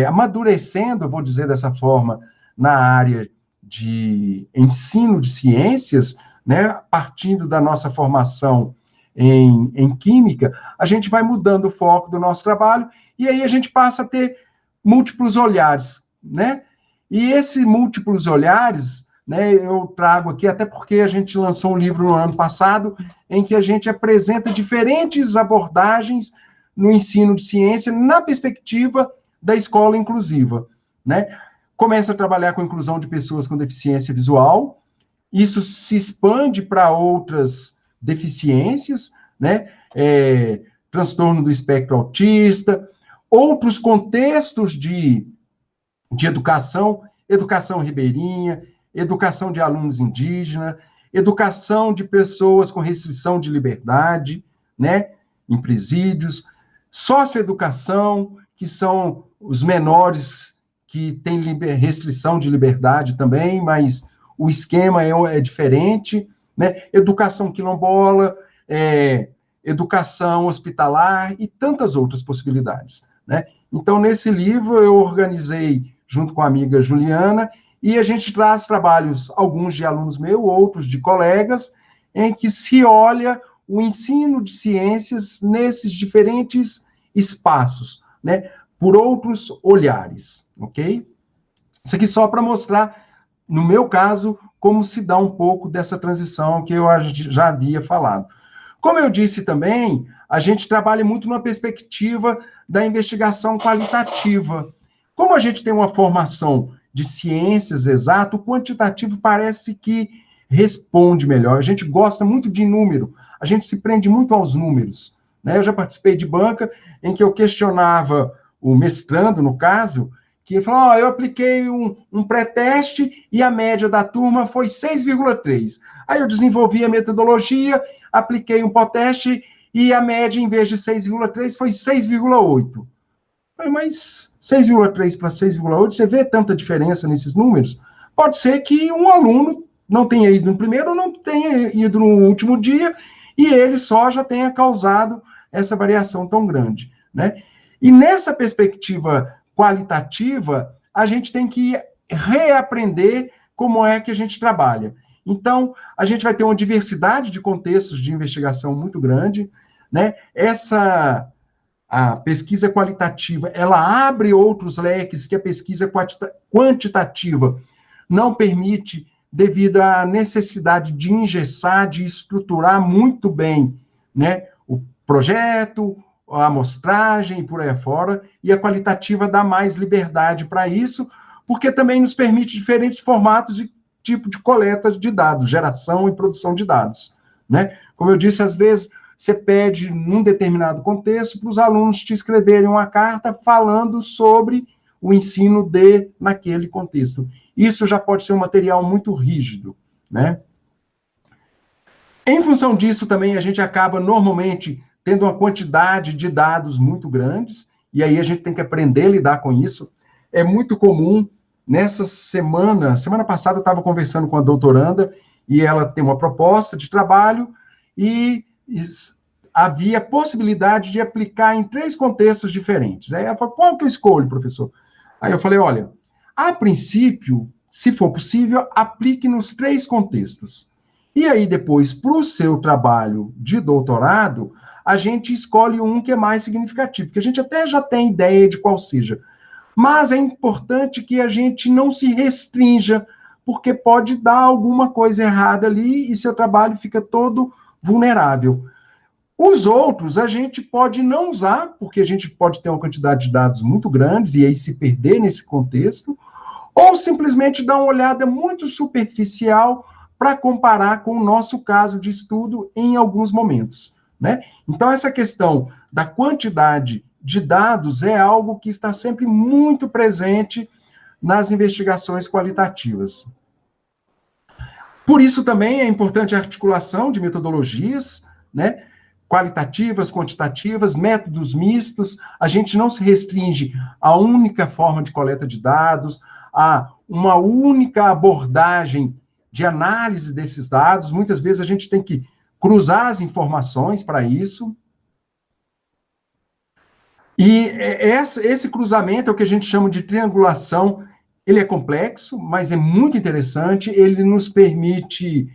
amadurecendo, eu vou dizer dessa forma, na área de ensino de ciências, né, partindo da nossa formação em química, a gente vai mudando o foco do nosso trabalho, e aí a gente passa a ter múltiplos olhares, né? E esses múltiplos olhares, né, eu trago aqui, até porque a gente lançou um livro no ano passado, em que a gente apresenta diferentes abordagens no ensino de ciência, na perspectiva da escola inclusiva, né? Começa a trabalhar com a inclusão de pessoas com deficiência visual, isso se expande para outras deficiências, né? Transtorno do espectro autista, outros contextos de educação, educação ribeirinha, educação de alunos indígenas, educação de pessoas com restrição de liberdade, né, em presídios, socioeducação, que são os menores que têm restrição de liberdade também, mas o esquema é diferente, né, educação quilombola, educação hospitalar e tantas outras possibilidades, né. Então, nesse livro, eu organizei, junto com a amiga Juliana, e a gente traz trabalhos, alguns de alunos meus, outros de colegas, em que se olha o ensino de ciências nesses diferentes espaços, né, por outros olhares, ok? Isso aqui só para mostrar, no meu caso, como se dá um pouco dessa transição que eu já havia falado. Como eu disse também, a gente trabalha muito na perspectiva da investigação qualitativa. Como a gente tem uma formação de ciências exatas, o quantitativo parece que responde melhor. A gente gosta muito de número, a gente se prende muito aos números, né? Eu já participei de banca em que eu questionava o mestrando, no caso, que falou, eu apliquei um pré-teste e a média da turma foi 6,3. Aí eu desenvolvi a metodologia, apliquei um pós-teste e a média, em vez de 6,3, foi 6,8. Mas 6,3 para 6,8, você vê tanta diferença nesses números? Pode ser que um aluno não tenha ido no primeiro ou não tenha ido no último dia e ele só já tenha causado essa variação tão grande, né? E nessa perspectiva qualitativa, a gente tem que reaprender como é que a gente trabalha. Então, a gente vai ter uma diversidade de contextos de investigação muito grande, né? A pesquisa qualitativa, ela abre outros leques que a pesquisa quantitativa não permite, devido à necessidade de engessar, de estruturar muito bem, né, o projeto, a amostragem e por aí fora, e a qualitativa dá mais liberdade para isso, porque também nos permite diferentes formatos e tipo de coleta de dados, geração e produção de dados, né? Como eu disse, às vezes você pede, num determinado contexto, para os alunos te escreverem uma carta falando sobre o ensino naquele contexto. Isso já pode ser um material muito rígido, né? Em função disso, também, a gente acaba, normalmente, tendo uma quantidade de dados muito grandes, e aí a gente tem que aprender a lidar com isso. É muito comum, nessa semana passada eu estava conversando com a doutoranda, e ela tem uma proposta de trabalho, e havia possibilidade de aplicar em 3 contextos diferentes. Aí ela falou, qual que eu escolho, professor? Aí eu falei, olha, a princípio, se for possível, aplique nos 3 contextos. E aí, depois, para o seu trabalho de doutorado, a gente escolhe um que é mais significativo, porque a gente até já tem ideia de qual seja. Mas é importante que a gente não se restrinja, porque pode dar alguma coisa errada ali e seu trabalho fica todo vulnerável. Os outros a gente pode não usar, porque a gente pode ter uma quantidade de dados muito grandes e aí se perder nesse contexto, ou simplesmente dar uma olhada muito superficial para comparar com o nosso caso de estudo em alguns momentos, né? Então, essa questão da quantidade de dados é algo que está sempre muito presente nas investigações qualitativas. Por isso também é importante a articulação de metodologias, né, qualitativas, quantitativas, métodos mistos. A gente não se restringe a única forma de coleta de dados, a uma única abordagem de análise desses dados. Muitas vezes a gente tem que cruzar as informações para isso. E esse cruzamento é o que a gente chama de triangulação. Ele é complexo, mas é muito interessante. Ele nos permite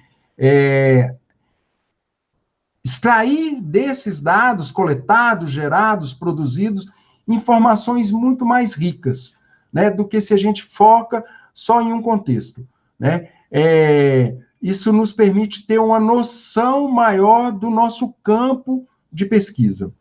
extrair desses dados coletados, gerados, produzidos, informações muito mais ricas, né, do que se a gente foca só em um contexto, né? Isso nos permite ter uma noção maior do nosso campo de pesquisa.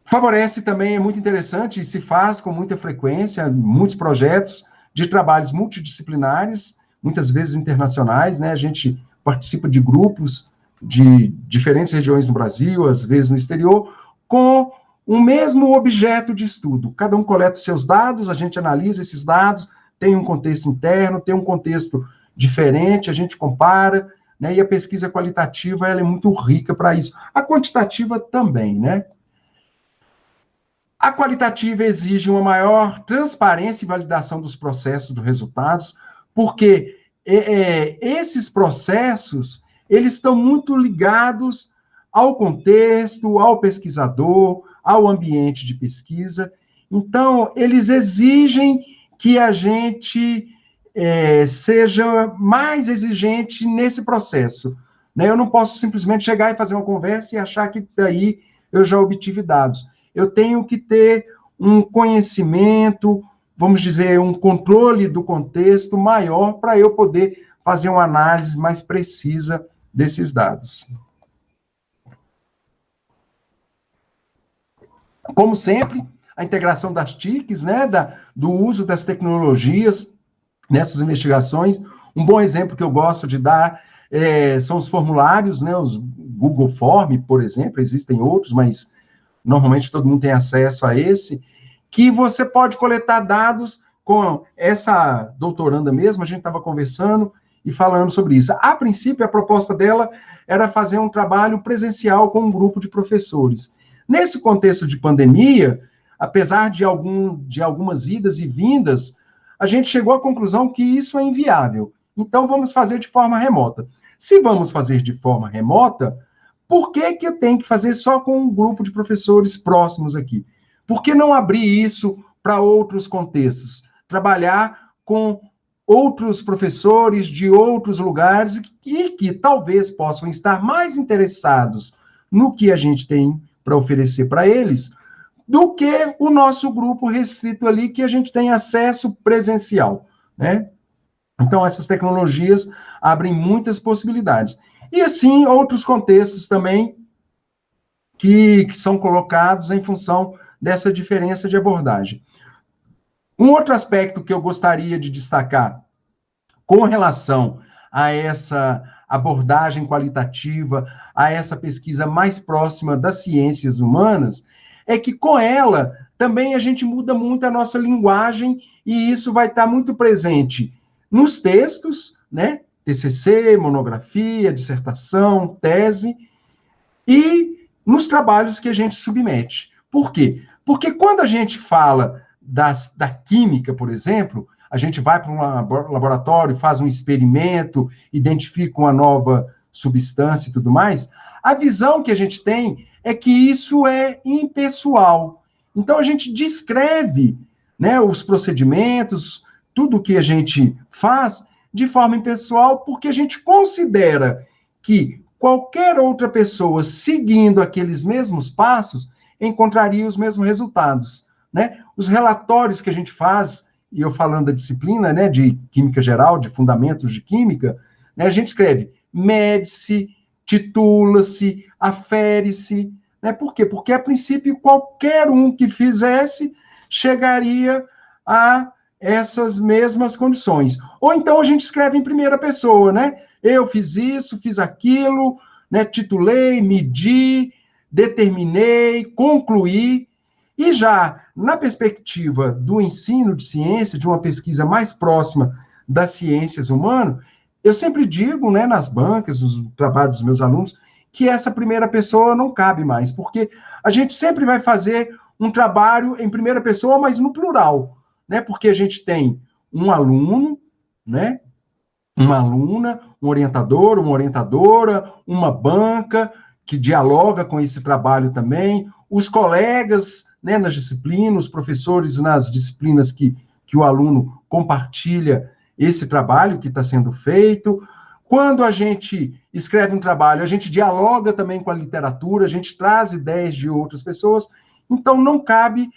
Favorece também, é muito interessante, e se faz com muita frequência, muitos projetos de trabalhos multidisciplinares, muitas vezes internacionais, né? A gente participa de grupos de diferentes regiões no Brasil, às vezes no exterior, com o mesmo objeto de estudo. Cada um coleta os seus dados, a gente analisa esses dados, tem um contexto interno, tem um contexto diferente, a gente compara, né? E a pesquisa qualitativa, ela é muito rica para isso. A quantitativa também, né? A qualitativa exige uma maior transparência e validação dos processos, dos resultados, porque esses processos, eles estão muito ligados ao contexto, ao pesquisador, ao ambiente de pesquisa. Então, eles exigem que a gente seja mais exigente nesse processo, né? Eu não posso simplesmente chegar e fazer uma conversa e achar que daí eu já obtive dados. Eu tenho que ter um conhecimento, vamos dizer, um controle do contexto maior para eu poder fazer uma análise mais precisa desses dados. Como sempre, a integração das TICs, né, do uso das tecnologias nessas investigações. Um bom exemplo que eu gosto de dar são os formulários, né, os Google Form, por exemplo, existem outros, mas normalmente todo mundo tem acesso a esse, que você pode coletar dados com essa doutoranda mesmo, a gente estava conversando e falando sobre isso. A princípio, a proposta dela era fazer um trabalho presencial com um grupo de professores. Nesse contexto de pandemia, apesar de algumas idas e vindas, a gente chegou à conclusão que isso é inviável. Então, vamos fazer de forma remota. Se vamos fazer de forma remota, por que eu tenho que fazer só com um grupo de professores próximos aqui? Por que não abrir isso para outros contextos? Trabalhar com outros professores de outros lugares e que talvez possam estar mais interessados no que a gente tem para oferecer para eles do que o nosso grupo restrito ali, que a gente tem acesso presencial, né? Então, essas tecnologias abrem muitas possibilidades. E, assim, outros contextos também que são colocados em função dessa diferença de abordagem. Um outro aspecto que eu gostaria de destacar com relação a essa abordagem qualitativa, a essa pesquisa mais próxima das ciências humanas, é que com ela também a gente muda muito a nossa linguagem e isso vai estar muito presente nos textos, né? TCC, monografia, dissertação, tese, e nos trabalhos que a gente submete. Por quê? Porque quando a gente fala da química, por exemplo, a gente vai para um laboratório, faz um experimento, identifica uma nova substância e tudo mais, a visão que a gente tem é que isso é impessoal. Então, a gente descreve, né, os procedimentos, tudo que a gente faz de forma impessoal, porque a gente considera que qualquer outra pessoa seguindo aqueles mesmos passos encontraria os mesmos resultados, né? Os relatórios que a gente faz, e eu falando da disciplina, né, de química geral, de fundamentos de química, né, a gente escreve, mede-se, titula-se, afere-se, né? Por quê? Porque, a princípio, qualquer um que fizesse chegaria a essas mesmas condições. Ou então a gente escreve em primeira pessoa, né? Eu fiz isso, fiz aquilo, né? Titulei, medi, determinei, concluí. E já na perspectiva do ensino de ciência, de uma pesquisa mais próxima das ciências humanas, eu sempre digo, né, nas bancas, nos trabalhos dos meus alunos, que essa primeira pessoa não cabe mais, porque a gente sempre vai fazer um trabalho em primeira pessoa, mas no plural, né? Porque a gente tem um aluno, né? Uma aluna, um orientador, uma orientadora, uma banca que dialoga com esse trabalho também, os colegas, né, nas disciplinas, os professores nas disciplinas que o aluno compartilha esse trabalho que está sendo feito. Quando a gente escreve um trabalho, a gente dialoga também com a literatura, a gente traz ideias de outras pessoas, então não cabe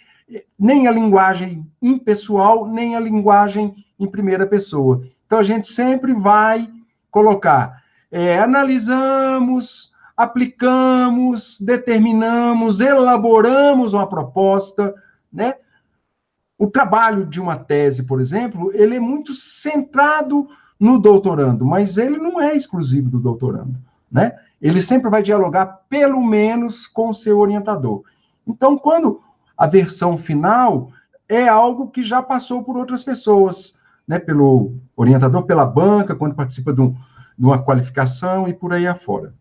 nem a linguagem impessoal, nem a linguagem em primeira pessoa. Então, a gente sempre vai colocar, analisamos, aplicamos, determinamos, elaboramos uma proposta, né? O trabalho de uma tese, por exemplo, ele é muito centrado no doutorando, mas ele não é exclusivo do doutorando, né? Ele sempre vai dialogar, pelo menos, com o seu orientador. Então, quando a versão final é algo que já passou por outras pessoas, né, pelo orientador, pela banca, quando participa de uma qualificação e por aí afora.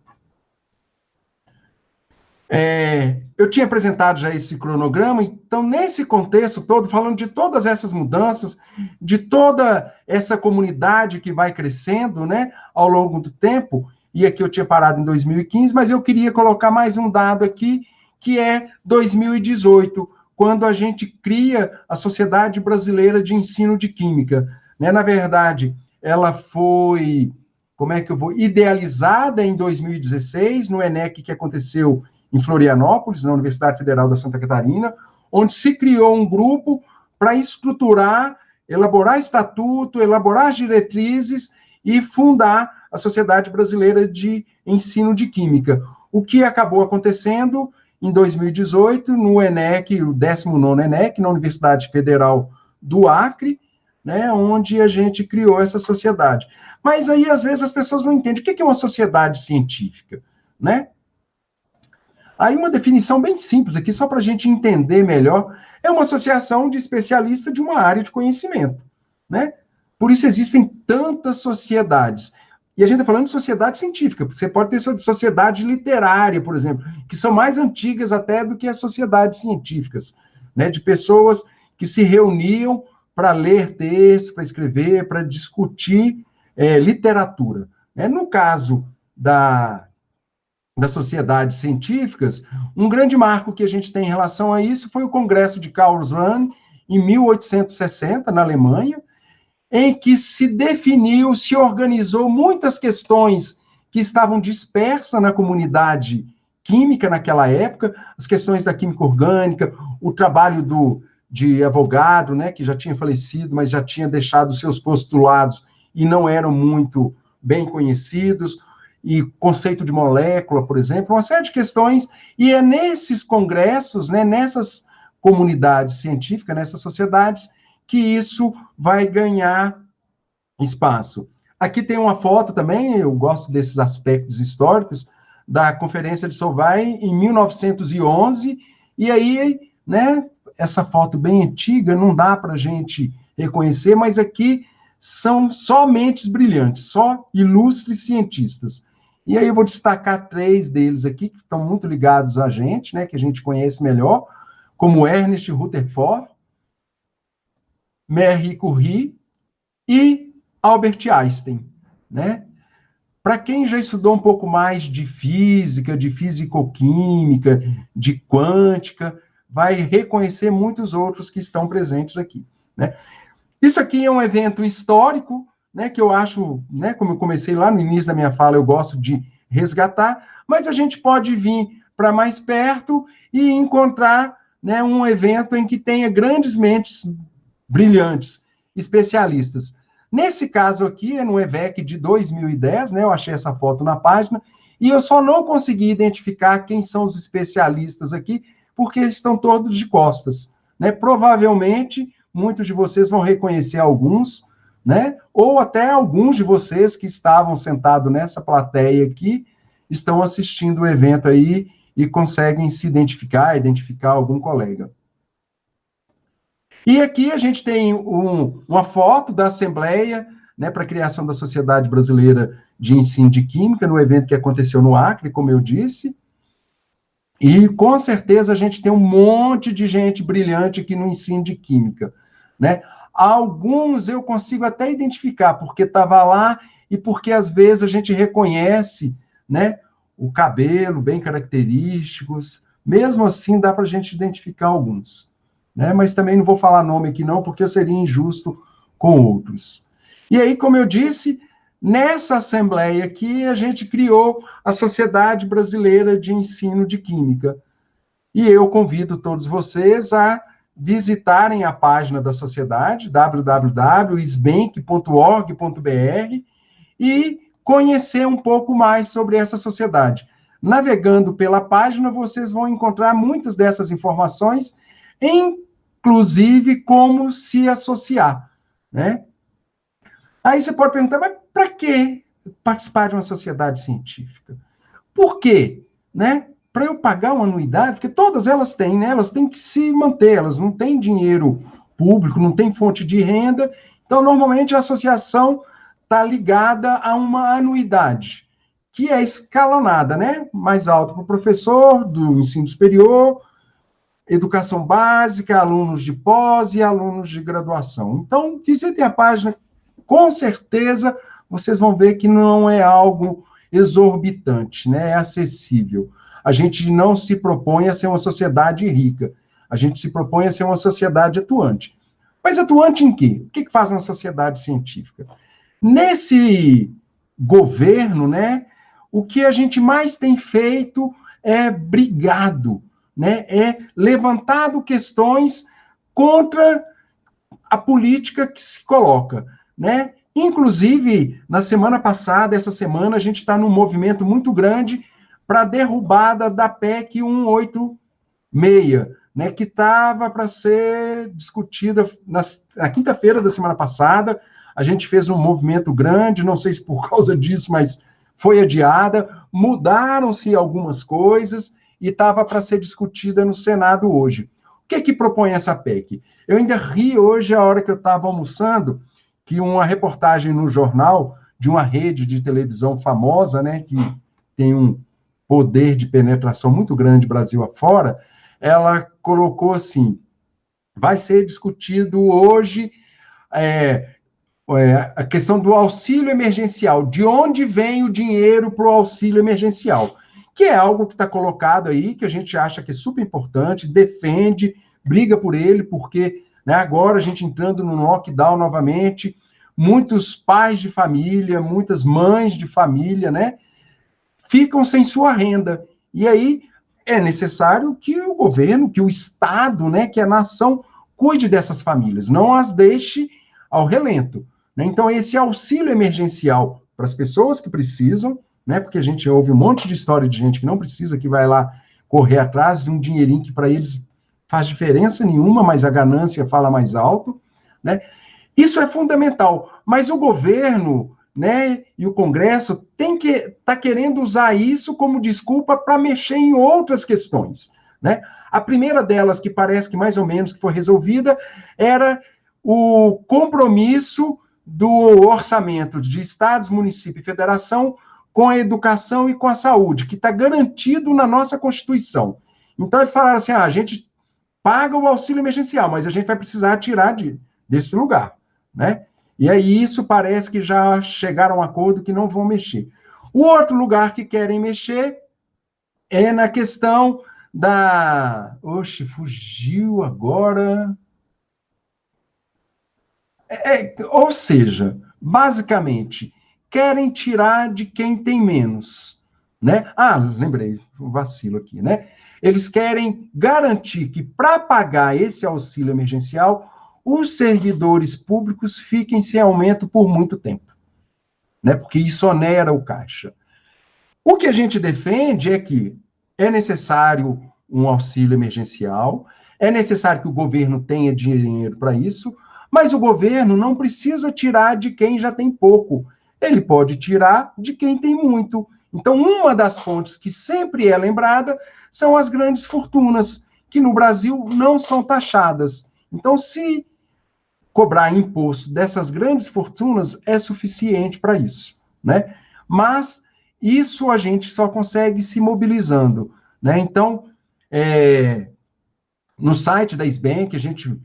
Eu tinha apresentado já esse cronograma, então, nesse contexto todo, falando de todas essas mudanças, de toda essa comunidade que vai crescendo, né, ao longo do tempo, e aqui eu tinha parado em 2015, mas eu queria colocar mais um dado aqui, que é 2018, quando a gente cria a Sociedade Brasileira de Ensino de Química, né? Na verdade, ela foi, idealizada em 2016, no ENEC que aconteceu em Florianópolis, na Universidade Federal da Santa Catarina, onde se criou um grupo para estruturar, elaborar estatuto, elaborar as diretrizes e fundar a Sociedade Brasileira de Ensino de Química. O que acabou acontecendo em 2018, no ENEC, o 19º ENEC, na Universidade Federal do Acre, né, onde a gente criou essa sociedade. Mas aí, às vezes, as pessoas não entendem o que é uma sociedade científica, né? Aí uma definição bem simples aqui, só para a gente entender melhor, é uma associação de especialistas de uma área de conhecimento, né? Por isso existem tantas sociedades. E a gente está falando de sociedade científica, porque você pode ter sociedade literária, por exemplo, que são mais antigas até do que as sociedades científicas, né? De pessoas que se reuniam para ler texto, para escrever, para discutir literatura. Né? No caso das sociedades científicas, um grande marco que a gente tem em relação a isso foi o Congresso de Karlsruhe, em 1860, na Alemanha, em que se definiu, se organizou muitas questões que estavam dispersas na comunidade química naquela época, as questões da química orgânica, o trabalho de Avogadro, né, que já tinha falecido, mas já tinha deixado seus postulados e não eram muito bem conhecidos, e conceito de molécula, por exemplo, uma série de questões, e é nesses congressos, né, nessas comunidades científicas, nessas sociedades, que isso vai ganhar espaço. Aqui tem uma foto também, eu gosto desses aspectos históricos, da Conferência de Solvay, em 1911, e aí, né, essa foto bem antiga, não dá para a gente reconhecer, mas aqui são só mentes brilhantes, só ilustres cientistas. E aí eu vou destacar 3 deles aqui, que estão muito ligados a gente, né, que a gente conhece melhor, como Ernest Rutherford, Marie Curie e Albert Einstein, né? Para quem já estudou um pouco mais de física, de fisicoquímica, de quântica, vai reconhecer muitos outros que estão presentes aqui, né? Isso aqui é um evento histórico, né, que eu acho, né, como eu comecei lá no início da minha fala, eu gosto de resgatar, mas a gente pode vir para mais perto e encontrar, né, um evento em que tenha grandes mentes brilhantes, especialistas. Nesse caso aqui, é no EVEC de 2010, né, eu achei essa foto na página, e eu só não consegui identificar quem são os especialistas aqui, porque estão todos de costas, né? Provavelmente, muitos de vocês vão reconhecer alguns, né? Ou até alguns de vocês que estavam sentados nessa plateia aqui, estão assistindo o evento aí e conseguem se identificar algum colega. E aqui a gente tem uma foto da Assembleia, né, para a criação da Sociedade Brasileira de Ensino de Química, no evento que aconteceu no Acre, como eu disse. E, com certeza, a gente tem um monte de gente brilhante aqui no ensino de Química, né? Alguns eu consigo até identificar, porque estava lá e porque, às vezes, a gente reconhece, né, o cabelo, bem característicos. Mesmo assim, dá para a gente identificar alguns, né? Mas também não vou falar nome aqui não, porque eu seria injusto com outros. E aí, como eu disse, nessa assembleia aqui, a gente criou a Sociedade Brasileira de Ensino de Química. E eu convido todos vocês a visitarem a página da sociedade, www.isbenc.org.br, e conhecer um pouco mais sobre essa sociedade. Navegando pela página, vocês vão encontrar muitas dessas informações, inclusive como se associar, né? Aí você pode perguntar, mas para que participar de uma sociedade científica? Por quê? Né? Para eu pagar uma anuidade, porque todas elas têm, né? Elas têm que se manter, elas não têm dinheiro público, não têm fonte de renda, então normalmente a associação está ligada a uma anuidade, que é escalonada, né? Mais alto para o professor do ensino superior, educação básica, alunos de pós e alunos de graduação. Então, visitem a página, com certeza vocês vão ver que não é algo exorbitante, né? É acessível. A gente não se propõe a ser uma sociedade rica, a gente se propõe a ser uma sociedade atuante. Mas atuante em quê? O que faz uma sociedade científica? Nesse governo, né, o que a gente mais tem feito é brigado, né, é levantado questões contra a política que se coloca, né? Inclusive, na semana passada, essa semana, a gente está num movimento muito grande para a derrubada da PEC 186, né, que estava para ser discutida na quinta-feira da semana passada. A gente fez um movimento grande, não sei se por causa disso, mas foi adiada, mudaram-se algumas coisas e estava para ser discutida no Senado hoje. O que propõe essa PEC? Eu ainda ri hoje, a hora que eu estava almoçando, que uma reportagem no jornal de uma rede de televisão famosa, né, que tem um poder de penetração muito grande Brasil afora, ela colocou assim, vai ser discutido hoje a questão do auxílio emergencial, de onde vem o dinheiro para o auxílio emergencial, que é algo que está colocado aí, que a gente acha que é super importante, defende, briga por ele, porque, né, agora a gente entrando no lockdown novamente, muitos pais de família, muitas mães de família, né, ficam sem sua renda. E aí é necessário que o governo, que o Estado, né, que a nação cuide dessas famílias, não as deixe ao relento, né? Então, esse auxílio emergencial para as pessoas que precisam, né, porque a gente ouve um monte de história de gente que não precisa, que vai lá correr atrás de um dinheirinho que para eles faz diferença nenhuma, mas a ganância fala mais alto, né? Isso é fundamental, mas o governo, né, e o Congresso tá querendo usar isso como desculpa para mexer em outras questões, né? A primeira delas, que parece que mais ou menos que foi resolvida, era o compromisso do orçamento de estados, município e federação com a educação e com a saúde, que está garantido na nossa Constituição. Então, eles falaram assim, a gente paga o auxílio emergencial, mas a gente vai precisar tirar desse lugar, né? E aí isso parece que já chegaram a um acordo que não vão mexer. O outro lugar que querem mexer é na questão da... Oxe, fugiu agora... Ou seja, basicamente, querem tirar de quem tem menos, né? Lembrei, um vacilo aqui, né? Eles querem garantir que, para pagar esse auxílio emergencial, os servidores públicos fiquem sem aumento por muito tempo, né? Porque isso onera o caixa. O que a gente defende é que é necessário um auxílio emergencial, É necessário que o governo tenha dinheiro para isso, mas o governo não precisa tirar de quem já tem pouco. Ele pode tirar de quem tem muito. Então, uma das fontes que sempre é lembrada são as grandes fortunas, que no Brasil não são taxadas. Então, se cobrar imposto dessas grandes fortunas é suficiente para isso, né? Mas isso a gente só consegue se mobilizando, né? Então, no site da SBank, a gente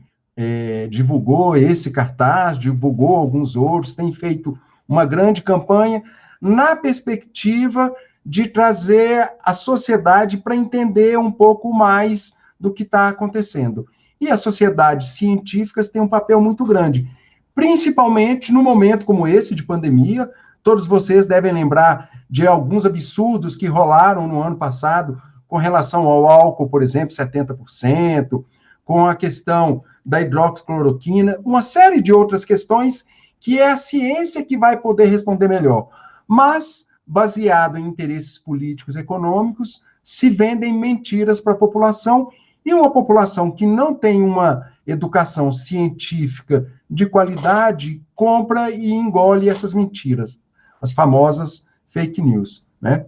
divulgou esse cartaz, divulgou alguns outros, tem feito uma grande campanha na perspectiva de trazer a sociedade para entender um pouco mais do que está acontecendo. E as sociedades científicas têm um papel muito grande, principalmente no momento como esse de pandemia. Todos vocês devem lembrar de alguns absurdos que rolaram no ano passado com relação ao álcool, por exemplo, 70%, com a questão da hidroxicloroquina, uma série de outras questões que é a ciência que vai poder responder melhor. Mas, baseado em interesses políticos e econômicos, se vendem mentiras para a população, e uma população que não tem uma educação científica de qualidade compra e engole essas mentiras, as famosas fake news, né?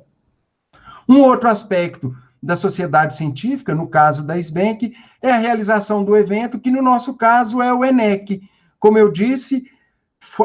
Um outro aspecto da sociedade científica, no caso da SBank, é a realização do evento, que no nosso caso é o ENEC. Como eu disse,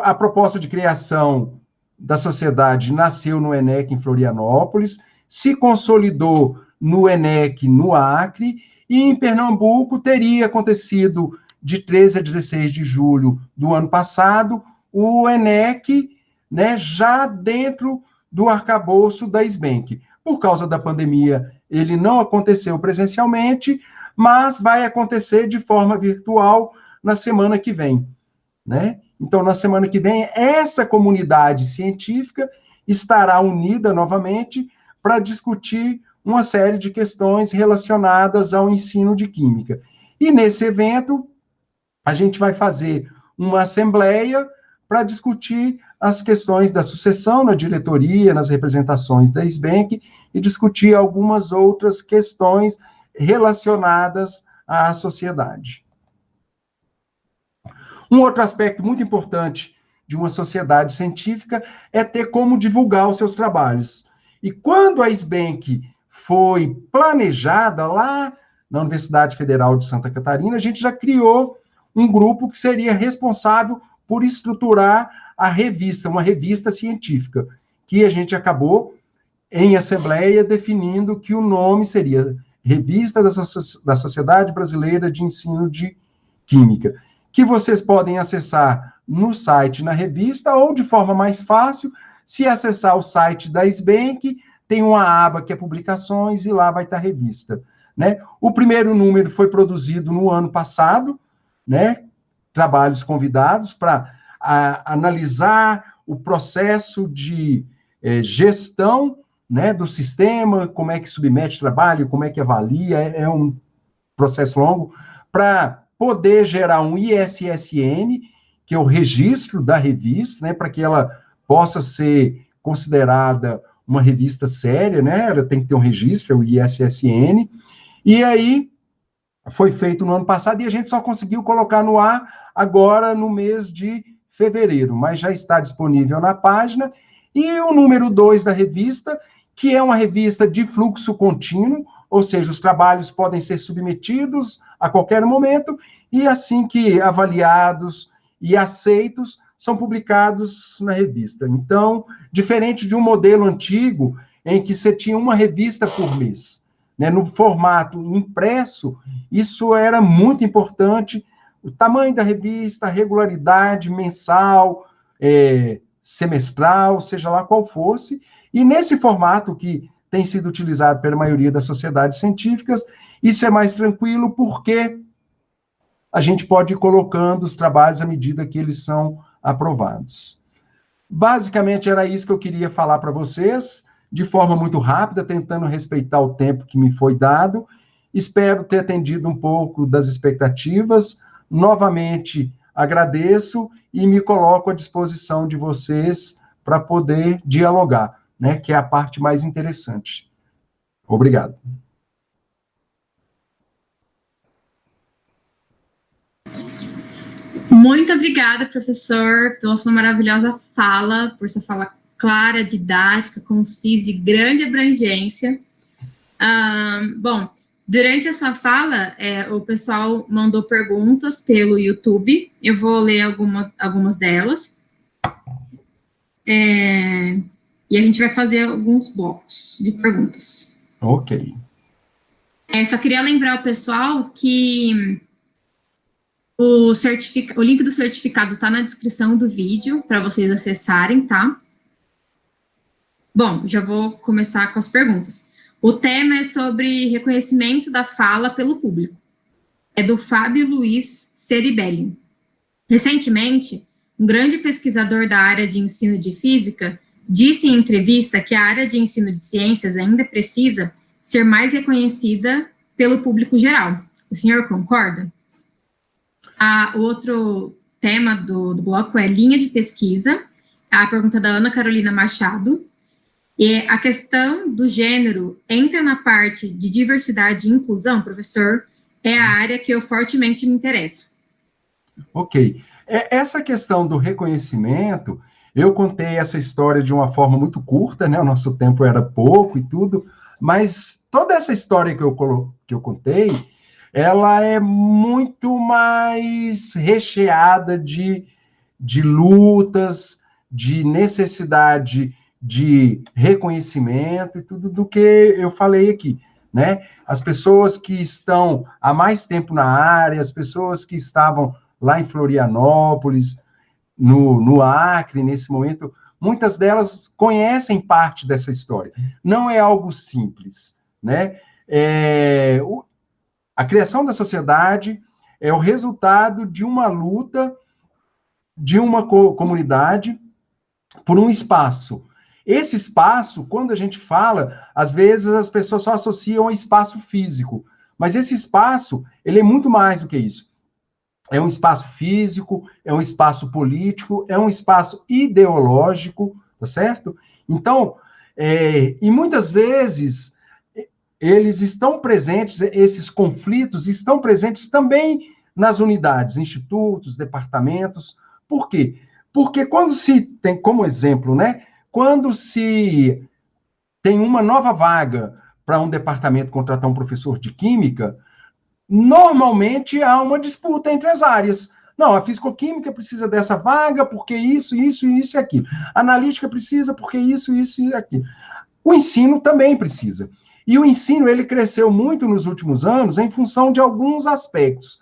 a proposta de criação da sociedade nasceu no ENEC em Florianópolis, se consolidou no ENEC no Acre, e em Pernambuco teria acontecido de 13 a 16 de julho do ano passado, o ENEC, né, já dentro do arcabouço da SBank. Por causa da pandemia, ele não aconteceu presencialmente, mas vai acontecer de forma virtual na semana que vem, né? Então, na semana que vem, essa comunidade científica estará unida novamente para discutir uma série de questões relacionadas ao ensino de química. E nesse evento, a gente vai fazer uma assembleia para discutir as questões da sucessão na diretoria, nas representações da SBank, e discutir algumas outras questões relacionadas à sociedade. Um outro aspecto muito importante de uma sociedade científica é ter como divulgar os seus trabalhos. E quando a SBank foi planejada lá na Universidade Federal de Santa Catarina, a gente já criou um grupo que seria responsável por estruturar a revista, uma revista científica, que a gente acabou, em assembleia, definindo que o nome seria Revista da Sociedade Brasileira de Ensino de Química, que vocês podem acessar no site, na revista, ou de forma mais fácil, se acessar o site da SBank, tem uma aba que é publicações, e lá vai estar a revista, né? O primeiro número foi produzido no ano passado, né? Trabalhos convidados para analisar o processo de gestão, né, do sistema, como é que submete trabalho, como é que avalia, é um processo longo, para poder gerar um ISSN, que é o registro da revista, né, para que ela possa ser considerada uma revista séria, né, ela tem que ter um registro, é o ISSN, e aí foi feito no ano passado, e a gente só conseguiu colocar no ar agora no mês de fevereiro, mas já está disponível na página. E o número 2 da revista, que é uma revista de fluxo contínuo, ou seja, os trabalhos podem ser submetidos a qualquer momento, e assim que avaliados e aceitos, são publicados na revista. Então, diferente de um modelo antigo, em que você tinha uma revista por mês, né, no formato impresso, isso era muito importante, o tamanho da revista, a regularidade mensal, semestral, seja lá qual fosse, e nesse formato que tem sido utilizado pela maioria das sociedades científicas, isso é mais tranquilo, porque a gente pode ir colocando os trabalhos à medida que eles são aprovados. Basicamente, era isso que eu queria falar para vocês, de forma muito rápida, tentando respeitar o tempo que me foi dado. Espero ter atendido um pouco das expectativas. Novamente, agradeço e me coloco à disposição de vocês para poder dialogar, né, que é a parte mais interessante. Obrigado. Muito obrigada, professor, pela sua maravilhosa fala, por sua fala clara, didática, concisa, de grande abrangência. Bom, durante a sua fala, o pessoal mandou perguntas pelo YouTube, eu vou ler algumas delas. E a gente vai fazer alguns blocos de perguntas. Ok. Só queria lembrar o pessoal que o link do certificado está na descrição do vídeo, para vocês acessarem, tá? Bom, já vou começar com as perguntas. O tema é sobre reconhecimento da fala pelo público. É do Fábio Luiz Ceribelli. Recentemente, um grande pesquisador da área de ensino de física disse em entrevista que a área de ensino de ciências ainda precisa ser mais reconhecida pelo público geral. O senhor concorda? O outro tema do bloco é linha de pesquisa. A pergunta da Ana Carolina Machado. E a questão do gênero entra na parte de diversidade e inclusão, professor? É a área que eu fortemente me interesso. Ok. Essa questão do reconhecimento, eu contei essa história de uma forma muito curta, né? O nosso tempo era pouco e tudo, mas toda essa história que eu contei, ela é muito mais recheada de lutas, de necessidade de reconhecimento e tudo do que eu falei aqui, né? As pessoas que estão há mais tempo na área, as pessoas que estavam lá em Florianópolis, no Acre, nesse momento, muitas delas conhecem parte dessa história. Não é algo simples, né? A criação da sociedade é o resultado de uma luta de uma comunidade por um espaço. Esse espaço, quando a gente fala, às vezes as pessoas só associam ao espaço físico, mas esse espaço, ele é muito mais do que isso. É um espaço físico, é um espaço político, é um espaço ideológico, tá certo? Então, e muitas vezes, eles estão presentes, esses conflitos estão presentes também nas unidades, institutos, departamentos. Por quê? Porque quando se tem, como exemplo, né? Quando se tem uma nova vaga para um departamento contratar um professor de química, normalmente há uma disputa entre as áreas. Não, a fisicoquímica precisa dessa vaga porque isso, isso, isso e aquilo. A analítica precisa porque isso, isso e aquilo. O ensino também precisa. E o ensino, ele cresceu muito nos últimos anos em função de alguns aspectos.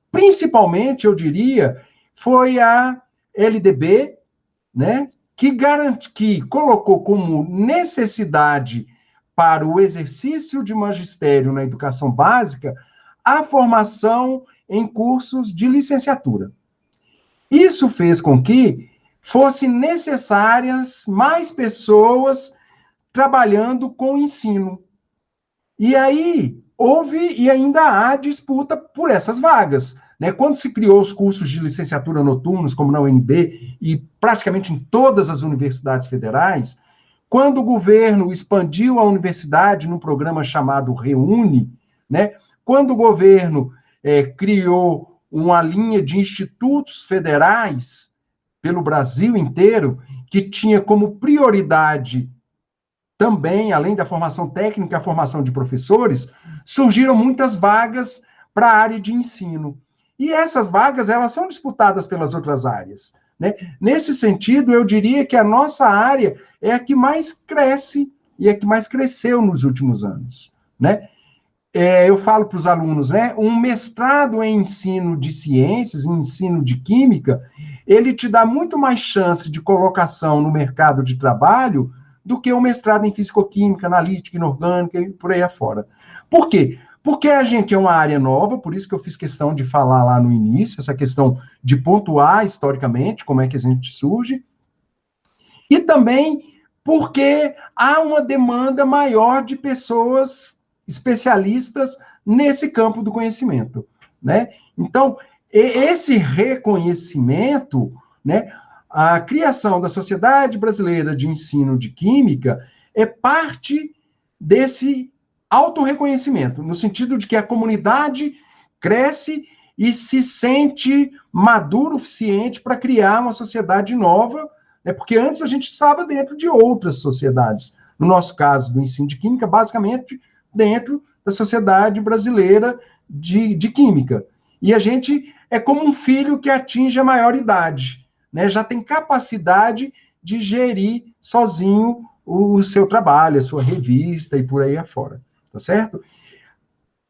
Principalmente, eu diria, foi a LDB, né, que colocou como necessidade para o exercício de magistério na educação básica a formação em cursos de licenciatura. Isso fez com que fossem necessárias mais pessoas trabalhando com o ensino. E aí houve e ainda há disputa por essas vagas, né? Quando se criou os cursos de licenciatura noturnos, como na UNB, e praticamente em todas as universidades federais, quando o governo expandiu a universidade num programa chamado Reúne, né? Quando o governo criou uma linha de institutos federais pelo Brasil inteiro, que tinha como prioridade também, além da formação técnica, a formação de professores, surgiram muitas vagas para a área de ensino. E essas vagas, elas são disputadas pelas outras áreas, né? Nesse sentido, eu diria que a nossa área é a que mais cresce e a que mais cresceu nos últimos anos, né? Eu falo para os alunos, né? Um mestrado em ensino de ciências, em ensino de química, ele te dá muito mais chance de colocação no mercado de trabalho do que o mestrado em fisicoquímica, analítica, inorgânica e por aí afora. Por quê? Porque a gente é uma área nova, por isso que eu fiz questão de falar lá no início, essa questão de pontuar historicamente como é que a gente surge, e também porque há uma demanda maior de pessoas especialistas nesse campo do conhecimento, né? Então, esse reconhecimento, né, a criação da Sociedade Brasileira de Ensino de Química é parte desse autorreconhecimento, no sentido de que a comunidade cresce e se sente maduro o suficiente para criar uma sociedade nova, né? Porque antes a gente estava dentro de outras sociedades. No nosso caso, do ensino de química, basicamente dentro da sociedade brasileira de química. E a gente é como um filho que atinge a maioridade, né? Já tem capacidade de gerir sozinho o seu trabalho, a sua revista e por aí afora, tá certo?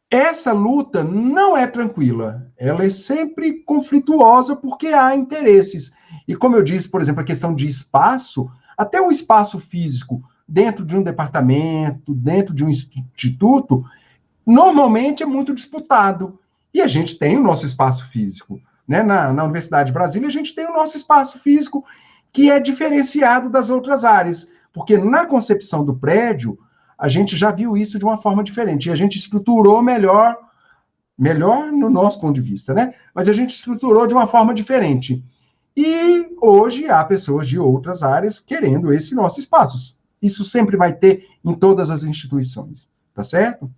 Essa luta não é tranquila, ela é sempre conflituosa porque há interesses. E como eu disse, por exemplo, a questão de espaço, até o espaço físico dentro de um departamento, dentro de um instituto, normalmente é muito disputado. E a gente tem o nosso espaço físico, né? Na Universidade de Brasília, a gente tem o nosso espaço físico que é diferenciado das outras áreas, porque na concepção do prédio, a gente já viu isso de uma forma diferente, e a gente estruturou melhor no nosso ponto de vista, né? Mas a gente estruturou de uma forma diferente. E hoje há pessoas de outras áreas querendo esse nosso espaço. Isso sempre vai ter em todas as instituições, tá certo?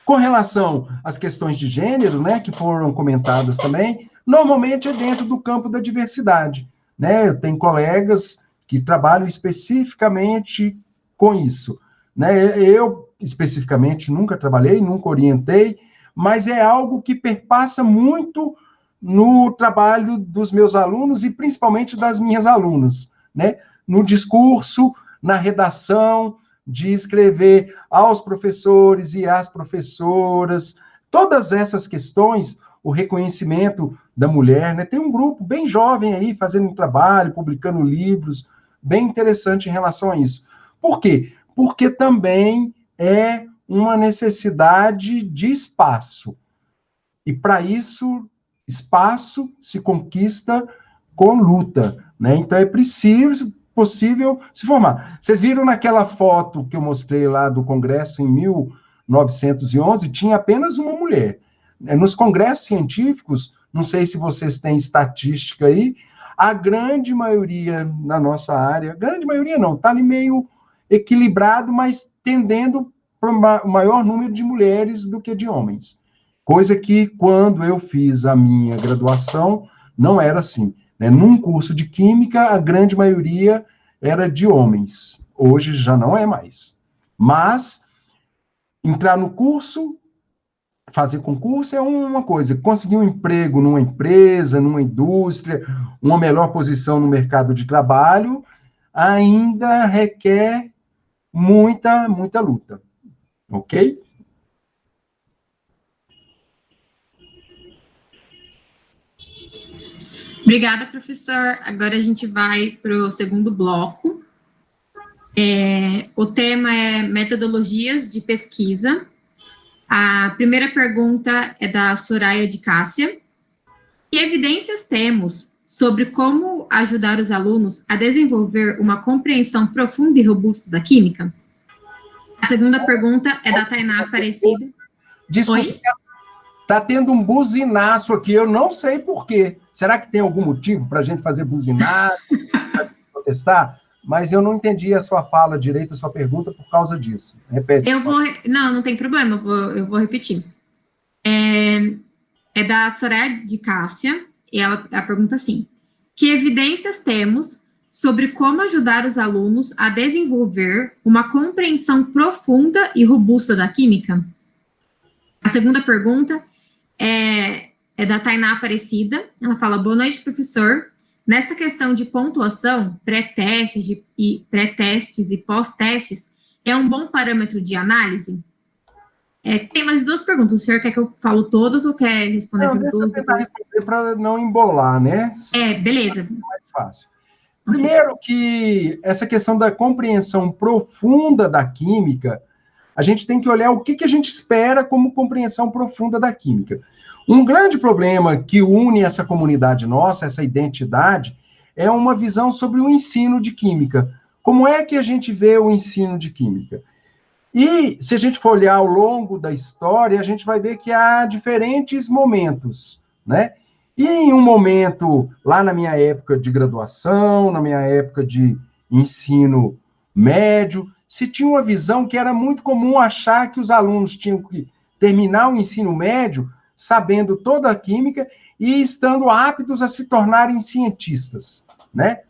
Com relação às questões de gênero, né, que foram comentadas também, normalmente é dentro do campo da diversidade, né? Eu tenho colegas que trabalham especificamente com isso, né? Eu, especificamente, nunca trabalhei, nunca orientei, mas é algo que perpassa muito no trabalho dos meus alunos e principalmente das minhas alunas, né? No discurso, na redação, de escrever aos professores e às professoras, todas essas questões, o reconhecimento da mulher, né? Tem um grupo bem jovem aí fazendo um trabalho, publicando livros, bem interessante em relação a isso. Por quê? Porque também é uma necessidade de espaço. E para isso, espaço se conquista com luta, né? Então é possível se formar. Vocês viram naquela foto que eu mostrei lá do Congresso em 1911, tinha apenas uma mulher. Nos congressos científicos, não sei se vocês têm estatística aí, a grande maioria na nossa área, grande maioria não, está ali meio equilibrado, mas tendendo para o maior número de mulheres do que de homens. Coisa que, quando eu fiz a minha graduação, não era assim, né? Num curso de química, a grande maioria era de homens. Hoje já não é mais. Mas, entrar no curso, fazer concurso é uma coisa. Conseguir um emprego numa empresa, numa indústria, uma melhor posição no mercado de trabalho, ainda requer muita luta. Ok? Obrigada, professor. Agora a gente vai para o segundo bloco. O tema é metodologias de pesquisa. A primeira pergunta é da Soraya de Cássia. Que evidências temos sobre como ajudar os alunos a desenvolver uma compreensão profunda e robusta da química? A segunda pergunta é da Tainá Aparecida. Desculpa. Oi? Tá tendo um buzinaço aqui, eu não sei por quê. Será que tem algum motivo para a gente fazer buzinaço, protestar? Mas eu não entendi a sua fala direito, a sua pergunta, por causa disso. Repete. Não tem problema, eu vou repetir. É da Soraya de Cássia, e ela pergunta assim: que evidências temos sobre como ajudar os alunos a desenvolver uma compreensão profunda e robusta da química? A segunda pergunta é da Tainá Aparecida. Ela fala: boa noite, professor. Nesta questão de pontuação, pré-testes e pós-testes, é um bom parâmetro de análise? Tem mais duas perguntas. O senhor quer que eu falo todas ou quer responder essas duas depois? Para não embolar, né? Beleza. É mais fácil. Primeiro que essa questão da compreensão profunda da química, a gente tem que olhar o que a gente espera como compreensão profunda da química. Um grande problema que une essa comunidade nossa, essa identidade, é uma visão sobre o ensino de química. Como é que a gente vê o ensino de química? E se a gente for olhar ao longo da história, a gente vai ver que há diferentes momentos, né? E em um momento, lá na minha época de graduação, na minha época de ensino médio, se tinha uma visão que era muito comum achar que os alunos tinham que terminar o ensino médio sabendo toda a química e estando aptos a se tornarem cientistas, né?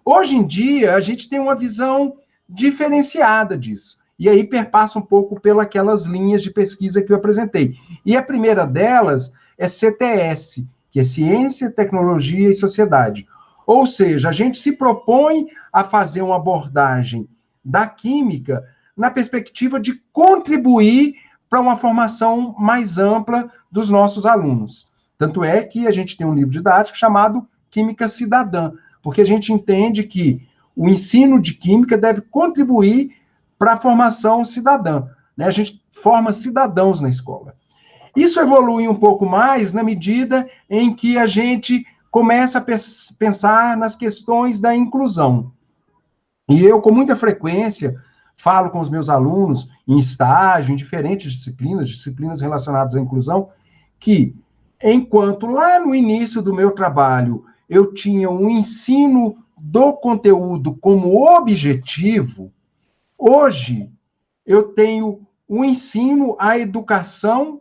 Hoje em dia, a gente tem uma visão diferenciada disso. E aí perpassa um pouco pelas linhas de pesquisa que eu apresentei. E a primeira delas é CTS, que é Ciência, Tecnologia e Sociedade. Ou seja, a gente se propõe a fazer uma abordagem da química na perspectiva de contribuir para uma formação mais ampla dos nossos alunos. Tanto é que a gente tem um livro didático chamado Química Cidadã, porque a gente entende que o ensino de química deve contribuir para a formação cidadã, né? A gente forma cidadãos na escola. Isso evolui um pouco mais na medida em que a gente começa a pensar nas questões da inclusão. E eu, com muita frequência, falo com os meus alunos em estágio, em diferentes disciplinas relacionadas à inclusão, que, enquanto lá no início do meu trabalho eu tinha um ensino do conteúdo como objetivo, hoje eu tenho o ensino à educação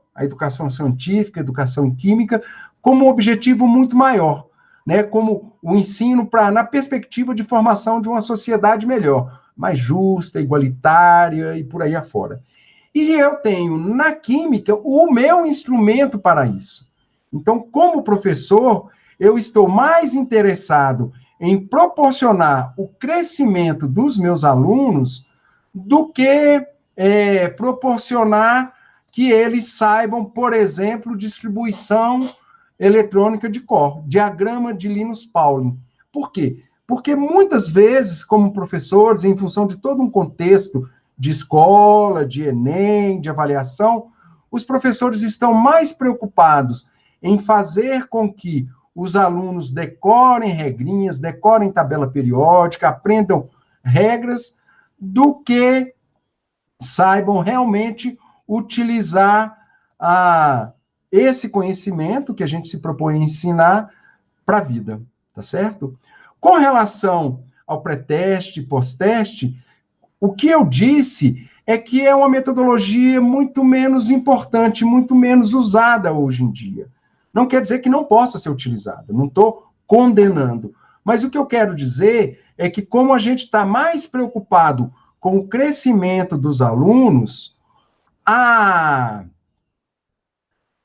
científica, a educação em química, como um objetivo muito maior, né? Como o ensino na perspectiva de formação de uma sociedade melhor, mais justa, igualitária e por aí afora. E eu tenho na química o meu instrumento para isso. Então, como professor, eu estou mais interessado em proporcionar o crescimento dos meus alunos do que proporcionar que eles saibam, por exemplo, distribuição eletrônica de Corr, diagrama de Linus Pauling. Por quê? Porque muitas vezes, como professores, em função de todo um contexto de escola, de Enem, de avaliação, os professores estão mais preocupados em fazer com que os alunos decorem regrinhas, decorem tabela periódica, aprendam regras, do que saibam realmente utilizar esse conhecimento que a gente se propõe a ensinar para a vida, tá certo? Com relação ao pré-teste e pós-teste, o que eu disse é que é uma metodologia muito menos importante, muito menos usada hoje em dia. Não quer dizer que não possa ser utilizada, não estou condenando. Mas o que eu quero dizer é que, como a gente está mais preocupado com o crescimento dos alunos, a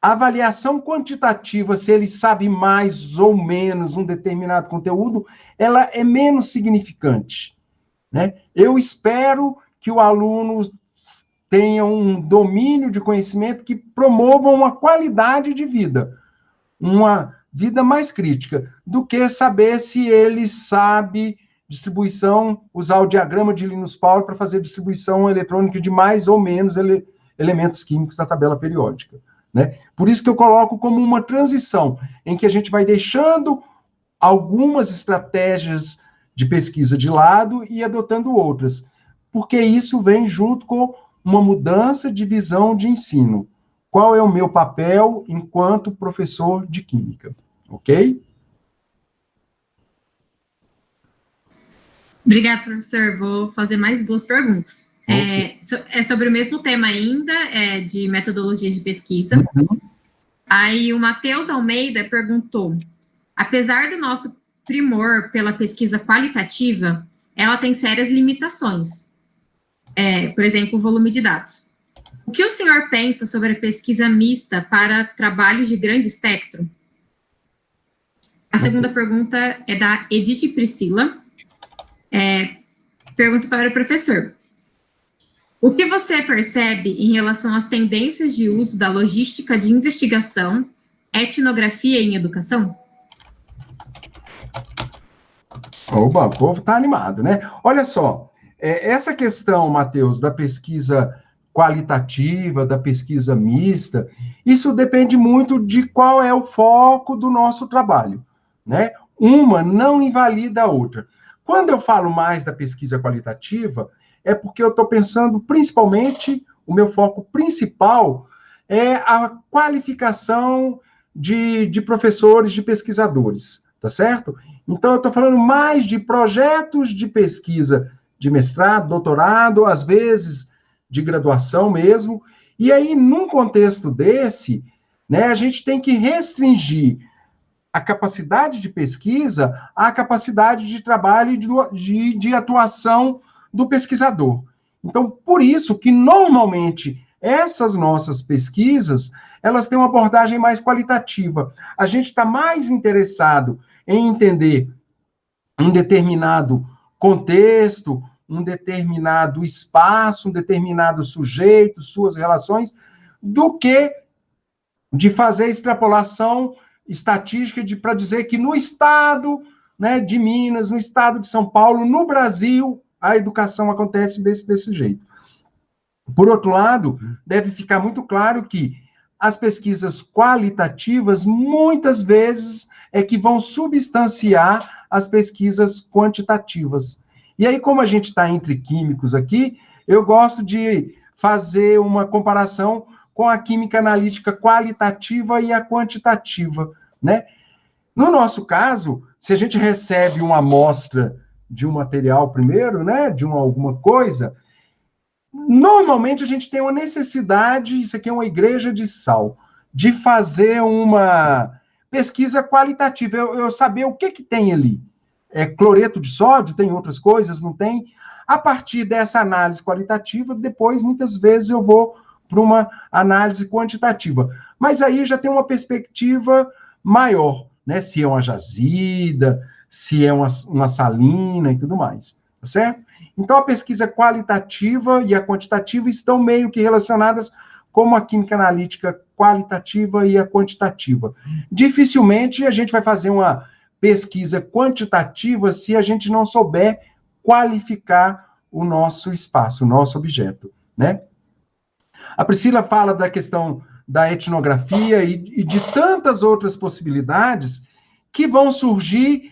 avaliação quantitativa, se ele sabe mais ou menos um determinado conteúdo, ela é menos significante, né? Eu espero que o aluno tenha um domínio de conhecimento que promova uma qualidade de vida, uma vida mais crítica, do que saber se ele sabe distribuição, usar o diagrama de Linus Pauling para fazer distribuição eletrônica de mais ou menos elementos químicos da tabela periódica, né? Por isso que eu coloco como uma transição, em que a gente vai deixando algumas estratégias de pesquisa de lado e adotando outras, porque isso vem junto com uma mudança de visão de ensino. Qual é o meu papel enquanto professor de química? Ok? Obrigada, professor. Vou fazer mais duas perguntas. Okay. É sobre o mesmo tema ainda, de metodologias de pesquisa. Uhum. Aí o Matheus Almeida perguntou, apesar do nosso primor pela pesquisa qualitativa, ela tem sérias limitações. Por exemplo, o volume de dados. O que o senhor pensa sobre a pesquisa mista para trabalhos de grande espectro? A segunda pergunta é da Edith Priscila. Pergunta para o professor. O que você percebe em relação às tendências de uso da logística de investigação, etnografia em educação? Oba, o povo está animado, né? Olha só, essa questão, Matheus, da pesquisa qualitativa, da pesquisa mista, isso depende muito de qual é o foco do nosso trabalho, né? Uma não invalida a outra. Quando eu falo mais da pesquisa qualitativa, é porque eu estou pensando, principalmente, o meu foco principal é a qualificação de professores, de pesquisadores, tá certo? Então, eu estou falando mais de projetos de pesquisa de mestrado, doutorado, às vezes de graduação mesmo, e aí, num contexto desse, né? A gente tem que restringir a capacidade de pesquisa à capacidade de trabalho e de atuação do pesquisador. Então, por isso que, normalmente, essas nossas pesquisas, elas têm uma abordagem mais qualitativa. A gente está mais interessado em entender um determinado contexto, um determinado espaço, um determinado sujeito, suas relações, do que de fazer extrapolação estatística para dizer que no estado, né, de Minas, no estado de São Paulo, no Brasil, a educação acontece desse jeito. Por outro lado, deve ficar muito claro que as pesquisas qualitativas, muitas vezes, é que vão substanciar as pesquisas quantitativas. E aí, como a gente está entre químicos aqui, eu gosto de fazer uma comparação com a química analítica qualitativa e a quantitativa, né? No nosso caso, se a gente recebe uma amostra de um material primeiro, né, de alguma coisa, normalmente a gente tem uma necessidade, isso aqui é uma igreja de sal, de fazer uma pesquisa qualitativa, eu saber o que tem ali. É cloreto de sódio, tem outras coisas, não tem? A partir dessa análise qualitativa, depois, muitas vezes, eu vou para uma análise quantitativa. Mas aí já tem uma perspectiva maior, né? Se é uma jazida, se é uma salina e tudo mais, tá certo? Então, a pesquisa qualitativa e a quantitativa estão meio que relacionadas como a química analítica qualitativa e a quantitativa. Dificilmente a gente vai fazer uma pesquisa quantitativa se a gente não souber qualificar o nosso espaço, o nosso objeto, né? A Priscila fala da questão da etnografia e de tantas outras possibilidades que vão surgir,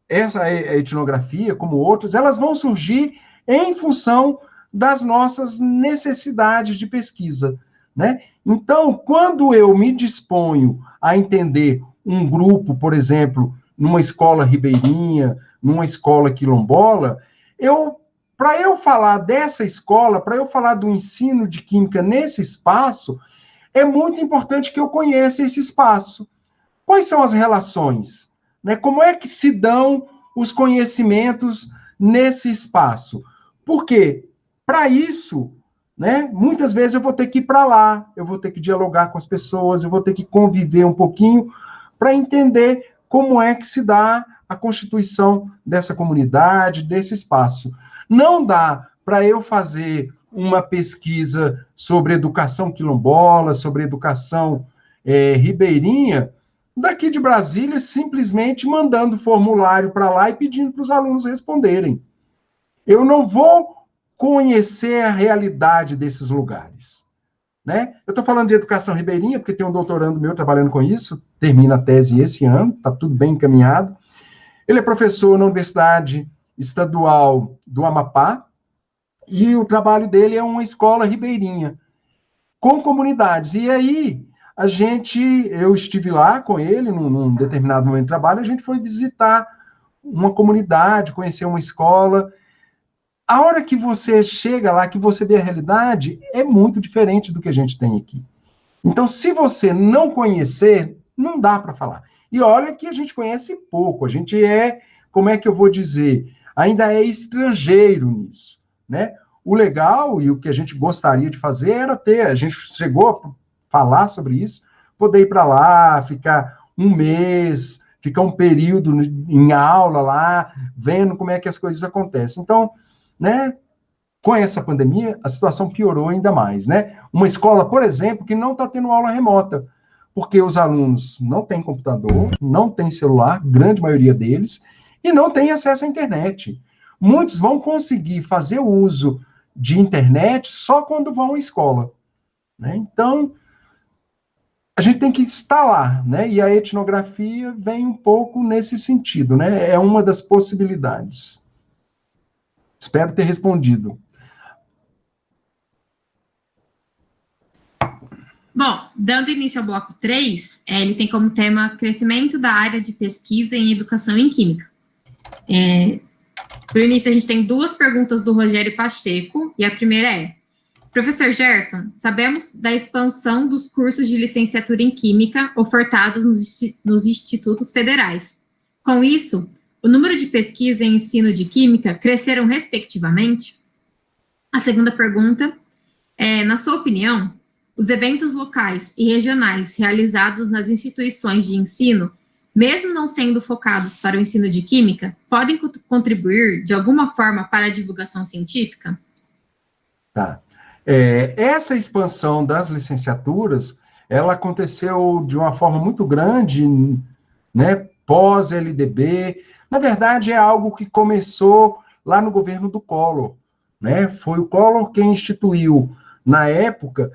essa etnografia, como outras, elas vão surgir em função das nossas necessidades de pesquisa, né? Então, quando eu me disponho a entender um grupo, por exemplo, numa escola ribeirinha, numa escola quilombola, para eu falar dessa escola, para eu falar do ensino de química nesse espaço, é muito importante que eu conheça esse espaço. Quais são as relações? Né? Como é que se dão os conhecimentos nesse espaço? Porque, para isso, né, muitas vezes eu vou ter que ir para lá, eu vou ter que dialogar com as pessoas, eu vou ter que conviver um pouquinho para entender como é que se dá a constituição dessa comunidade, desse espaço. Não dá para eu fazer uma pesquisa sobre educação quilombola, sobre educação ribeirinha, daqui de Brasília, simplesmente mandando formulário para lá e pedindo para os alunos responderem. Eu não vou conhecer a realidade desses lugares, né? Eu estou falando de educação ribeirinha, porque tem um doutorando meu trabalhando com isso, termina a tese esse ano, está tudo bem encaminhado. Ele é professor na Universidade Estadual do Amapá, e o trabalho dele é uma escola ribeirinha, com comunidades. E aí, eu estive lá com ele, num determinado momento de trabalho, a gente foi visitar uma comunidade, conhecer uma escola. A hora que você chega lá, que você vê a realidade, é muito diferente do que a gente tem aqui. Então, se você não conhecer, não dá para falar. E olha que a gente conhece pouco, a gente como é que eu vou dizer, ainda é estrangeiro nisso, né? O legal e o que a gente gostaria de fazer era a gente chegou a falar sobre isso, poder ir para lá, ficar um mês, ficar um período em aula lá, vendo como é que as coisas acontecem. Então, né, com essa pandemia, a situação piorou ainda mais, né? Uma escola, por exemplo, que não está tendo aula remota, porque os alunos não têm computador, não têm celular, grande maioria deles, e não têm acesso à internet. Muitos vão conseguir fazer o uso de internet só quando vão à escola, né? Então, a gente tem que estar lá, né? E a etnografia vem um pouco nesse sentido, né? É uma das possibilidades. Espero ter respondido. Bom, dando início ao bloco 3, ele tem como tema crescimento da área de pesquisa em educação em química. Para o início, a gente tem duas perguntas do Rogério Pacheco, e a primeira é: Professor Gerson, sabemos da expansão dos cursos de licenciatura em Química ofertados nos institutos federais. Com isso, o número de pesquisa em ensino de Química cresceram respectivamente? A segunda pergunta é, na sua opinião, os eventos locais e regionais realizados nas instituições de ensino, mesmo não sendo focados para o ensino de Química, podem contribuir de alguma forma para a divulgação científica? Tá. Essa expansão das licenciaturas, ela aconteceu de uma forma muito grande, né, pós-LDB. Na verdade, é algo que começou lá no governo do Collor, né? Foi o Collor quem instituiu, na época,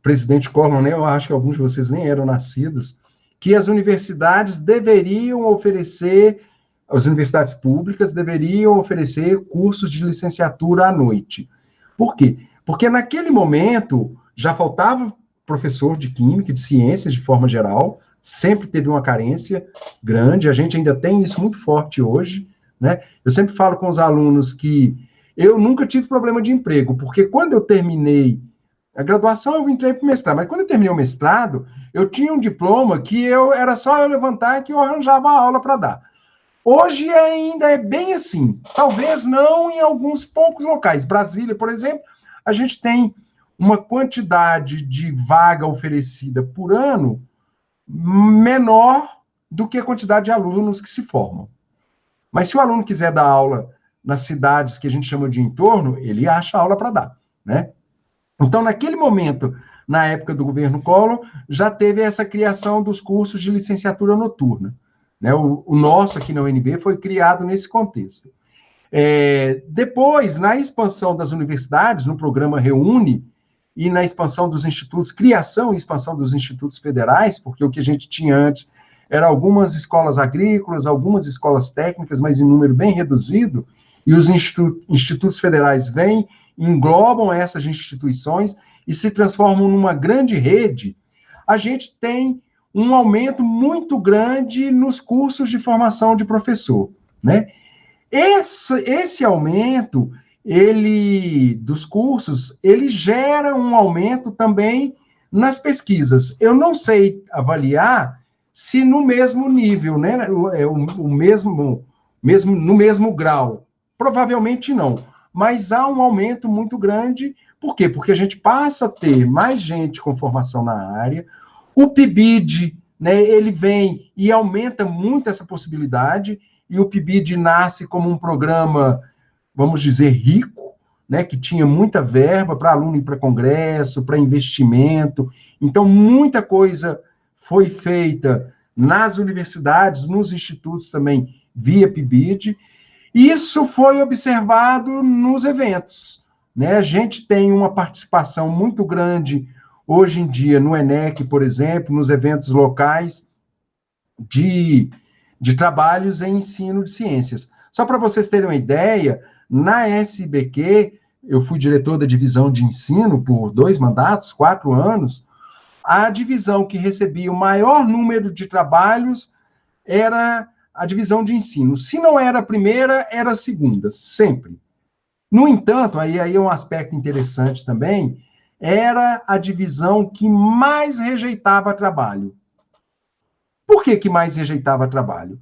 presidente Collor, né, eu acho que alguns de vocês nem eram nascidos, que as universidades deveriam oferecer, as universidades públicas deveriam oferecer cursos de licenciatura à noite. Por quê? Porque naquele momento já faltava professor de química, de ciências de forma geral, sempre teve uma carência grande, a gente ainda tem isso muito forte hoje, né? Eu sempre falo com os alunos que eu nunca tive problema de emprego, porque quando eu terminei a graduação, eu entrei para o mestrado, mas quando eu terminei o mestrado, eu tinha um diploma que era só eu levantar que eu arranjava a aula para dar. Hoje ainda é bem assim, talvez não em alguns poucos locais. Brasília, por exemplo, a gente tem uma quantidade de vaga oferecida por ano menor do que a quantidade de alunos que se formam. Mas se o aluno quiser dar aula nas cidades que a gente chama de entorno, ele acha aula para dar, né? Então, naquele momento, na época do governo Collor, já teve essa criação dos cursos de licenciatura noturna, né? O nosso aqui na UNB foi criado nesse contexto. Depois, na expansão das universidades, no programa Reúne, e na expansão dos institutos, criação e expansão dos institutos federais, porque o que a gente tinha antes era algumas escolas agrícolas, algumas escolas técnicas, mas em número bem reduzido, e os institutos federais vêm, englobam essas instituições e se transformam numa grande rede. A gente tem um aumento muito grande nos cursos de formação de professor, né? Esse aumento, dos cursos, ele gera um aumento também nas pesquisas. Eu não sei avaliar se no mesmo nível, né? No mesmo grau. Provavelmente não. Mas há um aumento muito grande. Por quê? Porque a gente passa a ter mais gente com formação na área. O PIBID, né, ele vem e aumenta muito essa possibilidade, e o PIBID nasce como um programa, vamos dizer, rico, né, que tinha muita verba para aluno ir para congresso, para investimento. Então, muita coisa foi feita nas universidades, nos institutos também, via PIBID. Isso foi observado nos eventos, né? A gente tem uma participação muito grande, hoje em dia, no ENEC, por exemplo, nos eventos locais de trabalhos em ensino de ciências. Só para vocês terem uma ideia, na SBQ, eu fui diretor da divisão de ensino por 2 mandatos, 4 anos, a divisão que recebia o maior número de trabalhos era a divisão de ensino. Se não era a primeira, era a segunda, sempre. No entanto, aí é um aspecto interessante também, era a divisão que mais rejeitava trabalho. Por que mais rejeitava trabalho?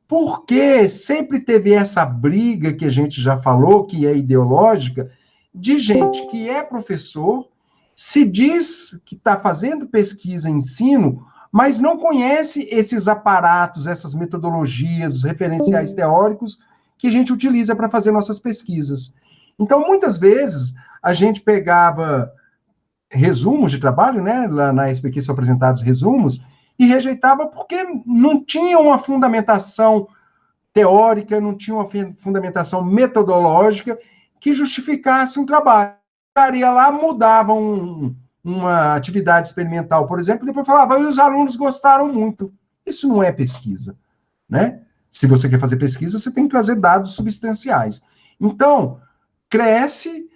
Porque sempre teve essa briga que a gente já falou, que é ideológica, de gente que é professor, se diz que está fazendo pesquisa e ensino, mas não conhece esses aparatos, essas metodologias, os referenciais teóricos que a gente utiliza para fazer nossas pesquisas. Então, muitas vezes, a gente pegava resumos de trabalho, né? Lá na SBQ são apresentados resumos, e rejeitava porque não tinha uma fundamentação teórica, não tinha uma fundamentação metodológica que justificasse um trabalho. Ia lá, mudava uma atividade experimental, por exemplo, e depois falava, e os alunos gostaram muito. Isso não é pesquisa, né? Se você quer fazer pesquisa, você tem que trazer dados substanciais. Então, cresce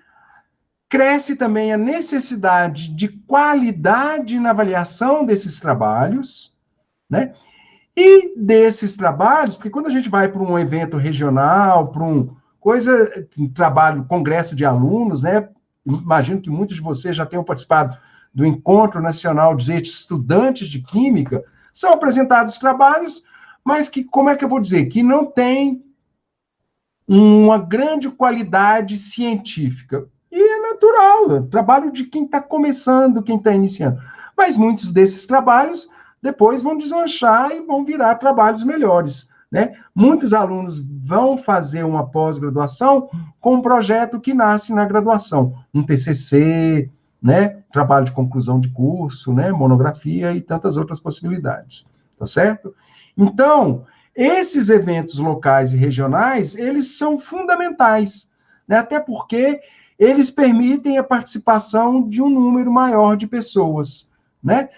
também a necessidade de qualidade na avaliação desses trabalhos, né? E desses trabalhos, porque quando a gente vai para um evento regional, para um trabalho, congresso de alunos, né? imagino que muitos de vocês já tenham participado do Encontro Nacional de Estudantes de Química, são apresentados trabalhos, mas que, como é que eu vou dizer, que não tem uma grande qualidade científica. E é natural, é trabalho de quem está começando, quem está iniciando. Mas muitos desses trabalhos depois vão deslanchar e vão virar trabalhos melhores, né? Muitos alunos vão fazer uma pós-graduação com um projeto que nasce na graduação, um TCC, né? Trabalho de conclusão de curso, né? Monografia e tantas outras possibilidades, tá certo? Então, esses eventos locais e regionais, eles são fundamentais, né? Até porque eles permitem a participação de um número maior de pessoas, né?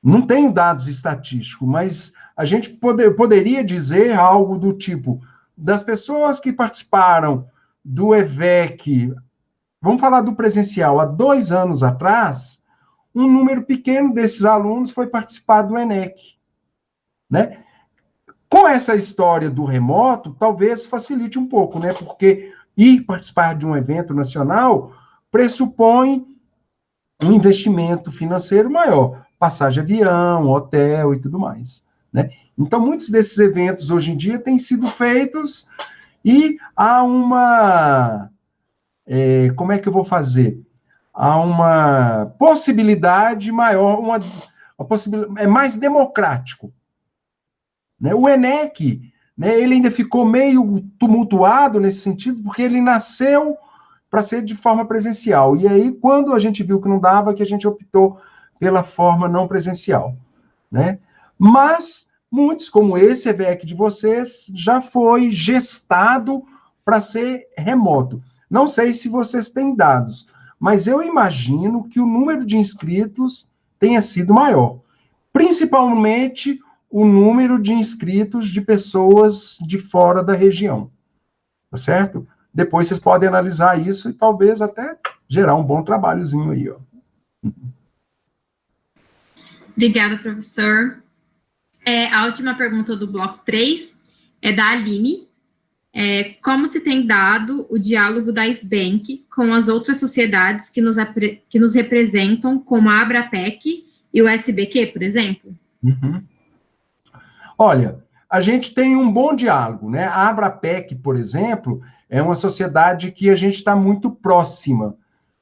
Não tenho dados estatísticos, mas a gente poderia dizer algo do tipo, das pessoas que participaram do EVEC, vamos falar do presencial, há 2 anos atrás, um número pequeno desses alunos foi participar do ENEC, né? Com essa história do remoto, talvez facilite um pouco, né? Porque ir participar de um evento nacional pressupõe um investimento financeiro maior, passagem de avião, hotel e tudo mais, né? Então, muitos desses eventos hoje em dia têm sido feitos e há uma... como é que eu vou fazer? Há uma possibilidade maior, uma possibilidade, é mais democrático, né? O ENEC, né, ele ainda ficou meio tumultuado nesse sentido, porque ele nasceu para ser de forma presencial. E aí, quando a gente viu que não dava, que a gente optou pela forma não presencial, né? Mas muitos, como esse EVEC de vocês, já foi gestado para ser remoto. Não sei se vocês têm dados, mas eu imagino que o número de inscritos tenha sido maior. Principalmente o número de inscritos de pessoas de fora da região. Tá certo? Depois vocês podem analisar isso e talvez até gerar um bom trabalhozinho aí, ó. Obrigada, professor. A última pergunta do bloco 3 é da Aline. Como se tem dado o diálogo da SBank com as outras sociedades que nos representam, como a Abrapec e o SBQ, por exemplo? Uhum. Olha, a gente tem um bom diálogo, né? A Abrapec, por exemplo, é uma sociedade que a gente está muito próxima,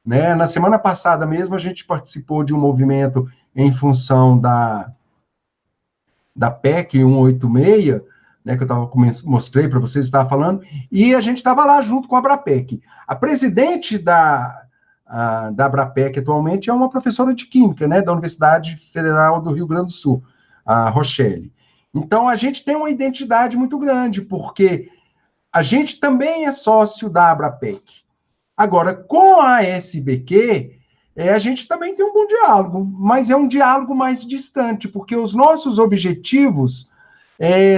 né? Na semana passada mesmo, a gente participou de um movimento em função da PEC 186, né, que eu mostrei para vocês, estava falando, e a gente estava lá junto com a Abrapec. A presidente da Abrapec atualmente é uma professora de Química, né, da Universidade Federal do Rio Grande do Sul, a Rochelle. Então, a gente tem uma identidade muito grande, porque a gente também é sócio da Abrapec. Agora, com a SBQ, a gente também tem um bom diálogo, mas é um diálogo mais distante, porque os nossos objetivos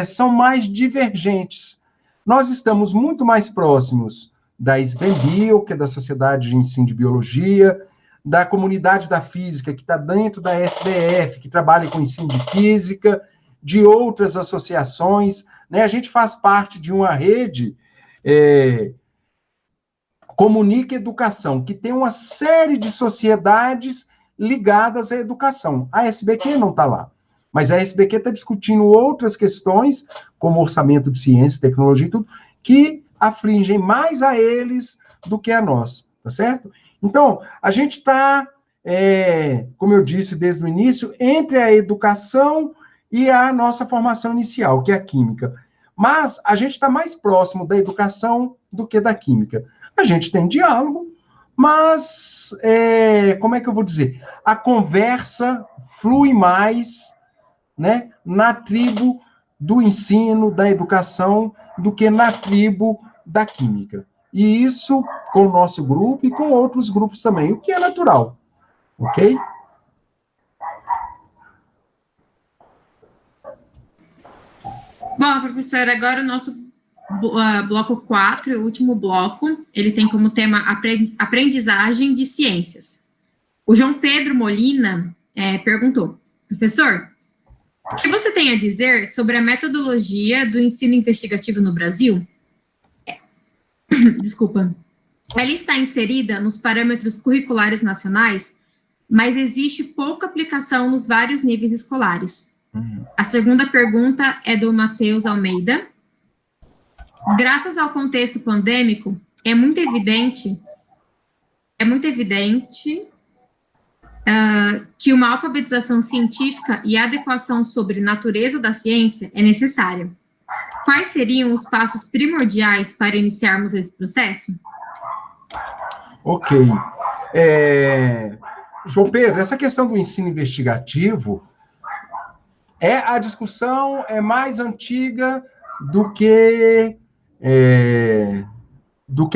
são mais divergentes. Nós estamos muito mais próximos da SBenBio, que é da Sociedade de Ensino de Biologia, da comunidade da física, que está dentro da SBF, que trabalha com ensino de física, de outras associações, né? A gente faz parte de uma rede Comunica Educação, que tem uma série de sociedades ligadas à educação. A SBQ não está lá, mas a SBQ está discutindo outras questões, como orçamento de ciência, tecnologia e tudo, que afligem mais a eles do que a nós, tá certo? Então, a gente está, como eu disse desde o início, entre a educação e a nossa formação inicial, que é a química. Mas a gente está mais próximo da educação do que da química. A gente tem diálogo, mas, como é que eu vou dizer? A conversa flui mais, né, na tribo do ensino, da educação, do que na tribo da química. E isso com o nosso grupo e com outros grupos também, o que é natural, ok? Bom, professora, agora o nosso bloco 4, o último bloco, ele tem como tema aprendizagem de ciências. O João Pedro Molina perguntou, professor, o que você tem a dizer sobre a metodologia do ensino investigativo no Brasil? Desculpa. ela está inserida nos parâmetros curriculares nacionais, mas existe pouca aplicação nos vários níveis escolares. A segunda pergunta é do Matheus Almeida. Graças ao contexto pandêmico, é muito evidente que uma alfabetização científica e adequação sobre natureza da ciência é necessária. Quais seriam os passos primordiais para iniciarmos esse processo? Ok. João Pedro, essa questão do ensino investigativo, a discussão é mais antiga do que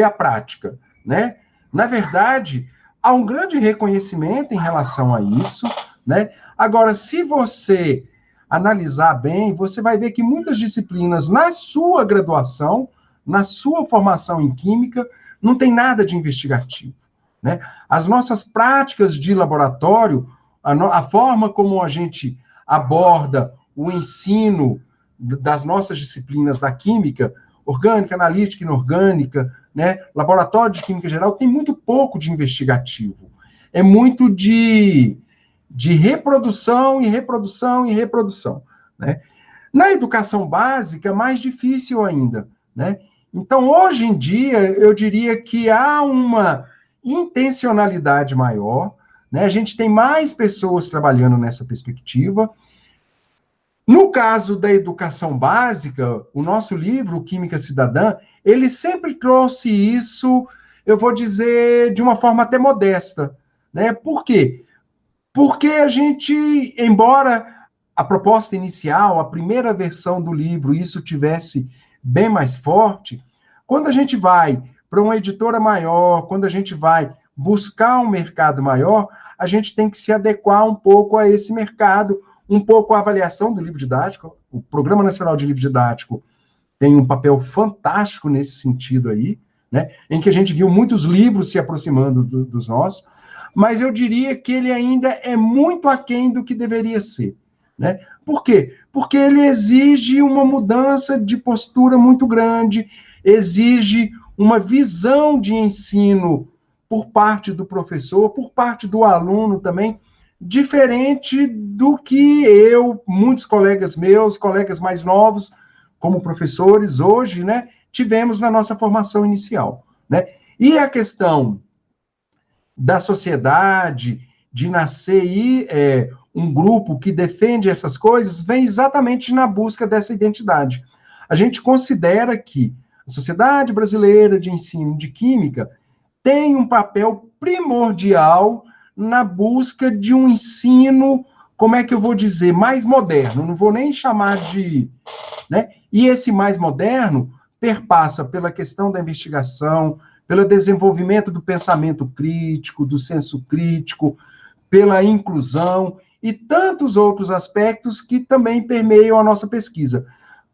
a prática, né? Na verdade, há um grande reconhecimento em relação a isso, né? Agora, se você analisar bem, você vai ver que muitas disciplinas na sua graduação, na sua formação em química, não tem nada de investigativo, né? As nossas práticas de laboratório, a forma como a gente aborda o ensino das nossas disciplinas da química, orgânica, analítica, inorgânica, né, laboratório de química geral, tem muito pouco de investigativo. É muito de reprodução e reprodução e reprodução, né? Na educação básica, mais difícil ainda, né? Então, hoje em dia, eu diria que há uma intencionalidade maior, né? A gente tem mais pessoas trabalhando nessa perspectiva. No caso da educação básica, o nosso livro, Química Cidadã, ele sempre trouxe isso, eu vou dizer, de uma forma até modesta, né? Por quê? Porque a gente, embora a proposta inicial, a primeira versão do livro, isso tivesse bem mais forte, quando a gente vai para uma editora maior, quando a gente vai buscar um mercado maior, a gente tem que se adequar um pouco a esse mercado, um pouco a avaliação do livro didático. O Programa Nacional de Livro Didático tem um papel fantástico nesse sentido aí, né, em que a gente viu muitos livros se aproximando dos nossos, mas eu diria que ele ainda é muito aquém do que deveria ser, né? Por quê? Porque ele exige uma mudança de postura muito grande, exige uma visão de ensino por parte do professor, por parte do aluno também, diferente do que muitos colegas meus, colegas mais novos, como professores hoje, né, tivemos na nossa formação inicial, né? E a questão da sociedade, de nascer um grupo que defende essas coisas, vem exatamente na busca dessa identidade. A gente considera que a Sociedade Brasileira de Ensino de Química tem um papel primordial na busca de um ensino, como é que eu vou dizer, mais moderno, não vou nem chamar de... né? E esse mais moderno perpassa pela questão da investigação, pelo desenvolvimento do pensamento crítico, do senso crítico, pela inclusão e tantos outros aspectos que também permeiam a nossa pesquisa.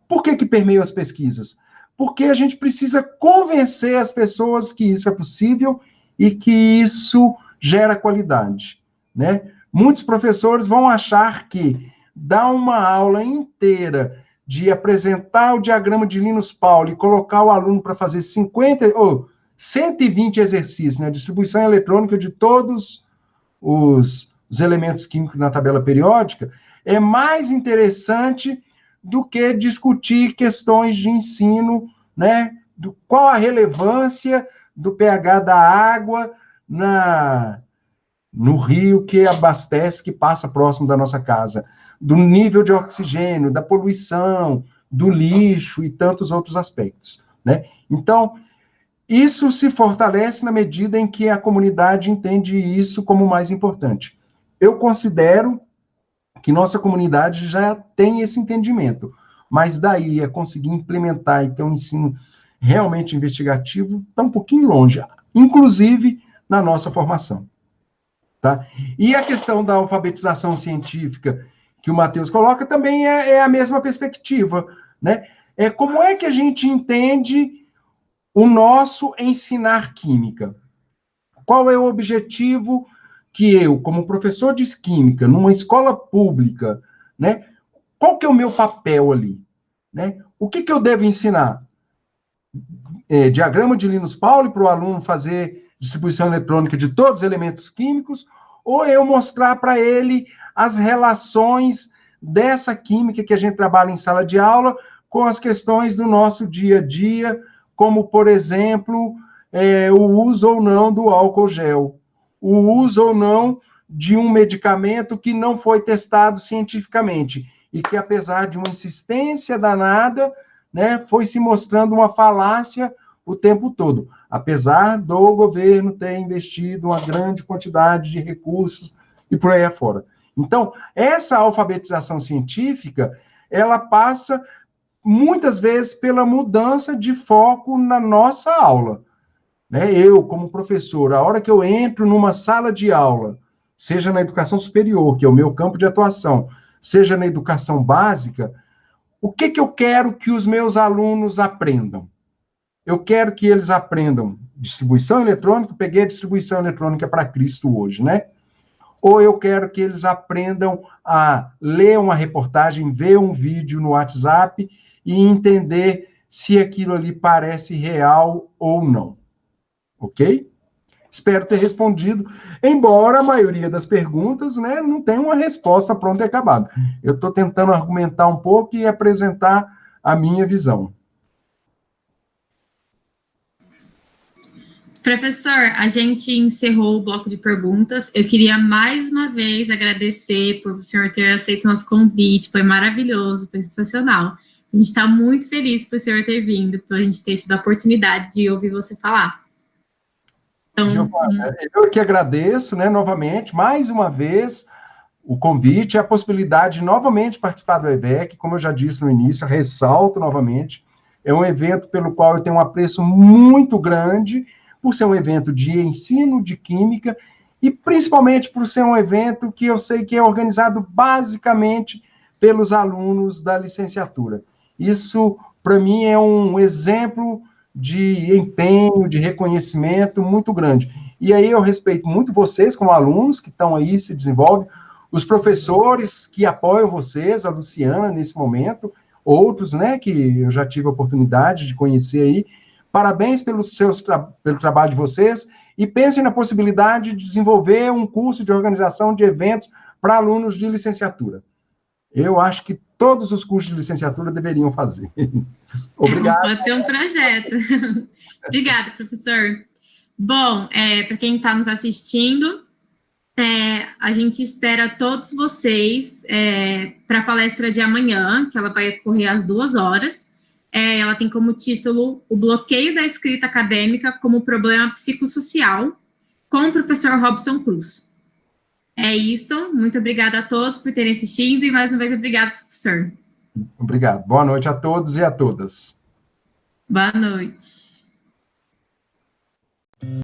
Por que permeiam as pesquisas? Porque a gente precisa convencer as pessoas que isso é possível e que isso gera qualidade, né? Muitos professores vão achar que dar uma aula inteira de apresentar o diagrama de Linus Pauling e colocar o aluno para fazer 120 exercícios, né? Distribuição eletrônica de todos os elementos químicos na tabela periódica, é mais interessante do que discutir questões de ensino, né? Qual a relevância do pH da água no rio que abastece, que passa próximo da nossa casa, do nível de oxigênio, da poluição, do lixo e tantos outros aspectos, né? Então, isso se fortalece na medida em que a comunidade entende isso como mais importante. Eu considero que nossa comunidade já tem esse entendimento, mas daí a conseguir implementar e ter um ensino realmente investigativo está um pouquinho longe, inclusive na nossa formação. Tá? E a questão da alfabetização científica que o Matheus coloca também é a mesma perspectiva, né? Como é que a gente entende o nosso ensinar química? Qual é o objetivo que eu, como professor de química, numa escola pública, né? Qual que é o meu papel ali? Né? O que eu devo ensinar? diagrama de Linus Pauling para o aluno fazer distribuição eletrônica de todos os elementos químicos, ou eu mostrar para ele as relações dessa química que a gente trabalha em sala de aula com as questões do nosso dia a dia, como, por exemplo, o uso ou não do álcool gel, o uso ou não de um medicamento que não foi testado cientificamente, e que, apesar de uma insistência danada, né, foi se mostrando uma falácia o tempo todo, apesar do governo ter investido uma grande quantidade de recursos e por aí afora. Então, essa alfabetização científica, ela passa muitas vezes pela mudança de foco na nossa aula. Né? Eu, como professor, a hora que eu entro numa sala de aula, seja na educação superior, que é o meu campo de atuação, seja na educação básica, o que eu quero que os meus alunos aprendam? Eu quero que eles aprendam distribuição eletrônica, peguei a distribuição eletrônica para Cristo hoje, né? Ou eu quero que eles aprendam a ler uma reportagem, ver um vídeo no WhatsApp e entender se aquilo ali parece real ou não. Ok? Espero ter respondido, embora a maioria das perguntas, né, não tenha uma resposta pronta e acabada. Eu estou tentando argumentar um pouco e apresentar a minha visão. Professor, a gente encerrou o bloco de perguntas. Eu queria mais uma vez agradecer por o senhor ter aceito o nosso convite. Foi maravilhoso, foi sensacional. A gente está muito feliz por o senhor ter vindo, por a gente ter tido a oportunidade de ouvir você falar. Então, Giovana, eu que agradeço, né, novamente, mais uma vez, o convite e a possibilidade de novamente participar do EVEC. Como eu já disse no início, ressalto novamente, é um evento pelo qual eu tenho um apreço muito grande, por ser um evento de ensino de química e principalmente por ser um evento que eu sei que é organizado basicamente pelos alunos da licenciatura. Isso, para mim, é um exemplo de empenho, de reconhecimento muito grande. E aí eu respeito muito vocês como alunos que estão aí, se desenvolvem, os professores que apoiam vocês, a Luciana nesse momento, outros, né, que eu já tive a oportunidade de conhecer aí. Parabéns pelo trabalho de vocês e pensem na possibilidade de desenvolver um curso de organização de eventos para alunos de licenciatura. Eu acho que todos os cursos de licenciatura deveriam fazer. Obrigado. Pode ser um projeto. Obrigada, professor. Bom, para quem está nos assistindo, a gente espera todos vocês para a palestra de amanhã, que ela vai ocorrer às 14h. Ela tem como título O Bloqueio da Escrita Acadêmica como Problema Psicossocial, com o professor Robson Cruz. É isso, muito obrigada a todos por terem assistido e mais uma vez obrigado, professor. Obrigado. Boa noite a todos e a todas. Boa noite.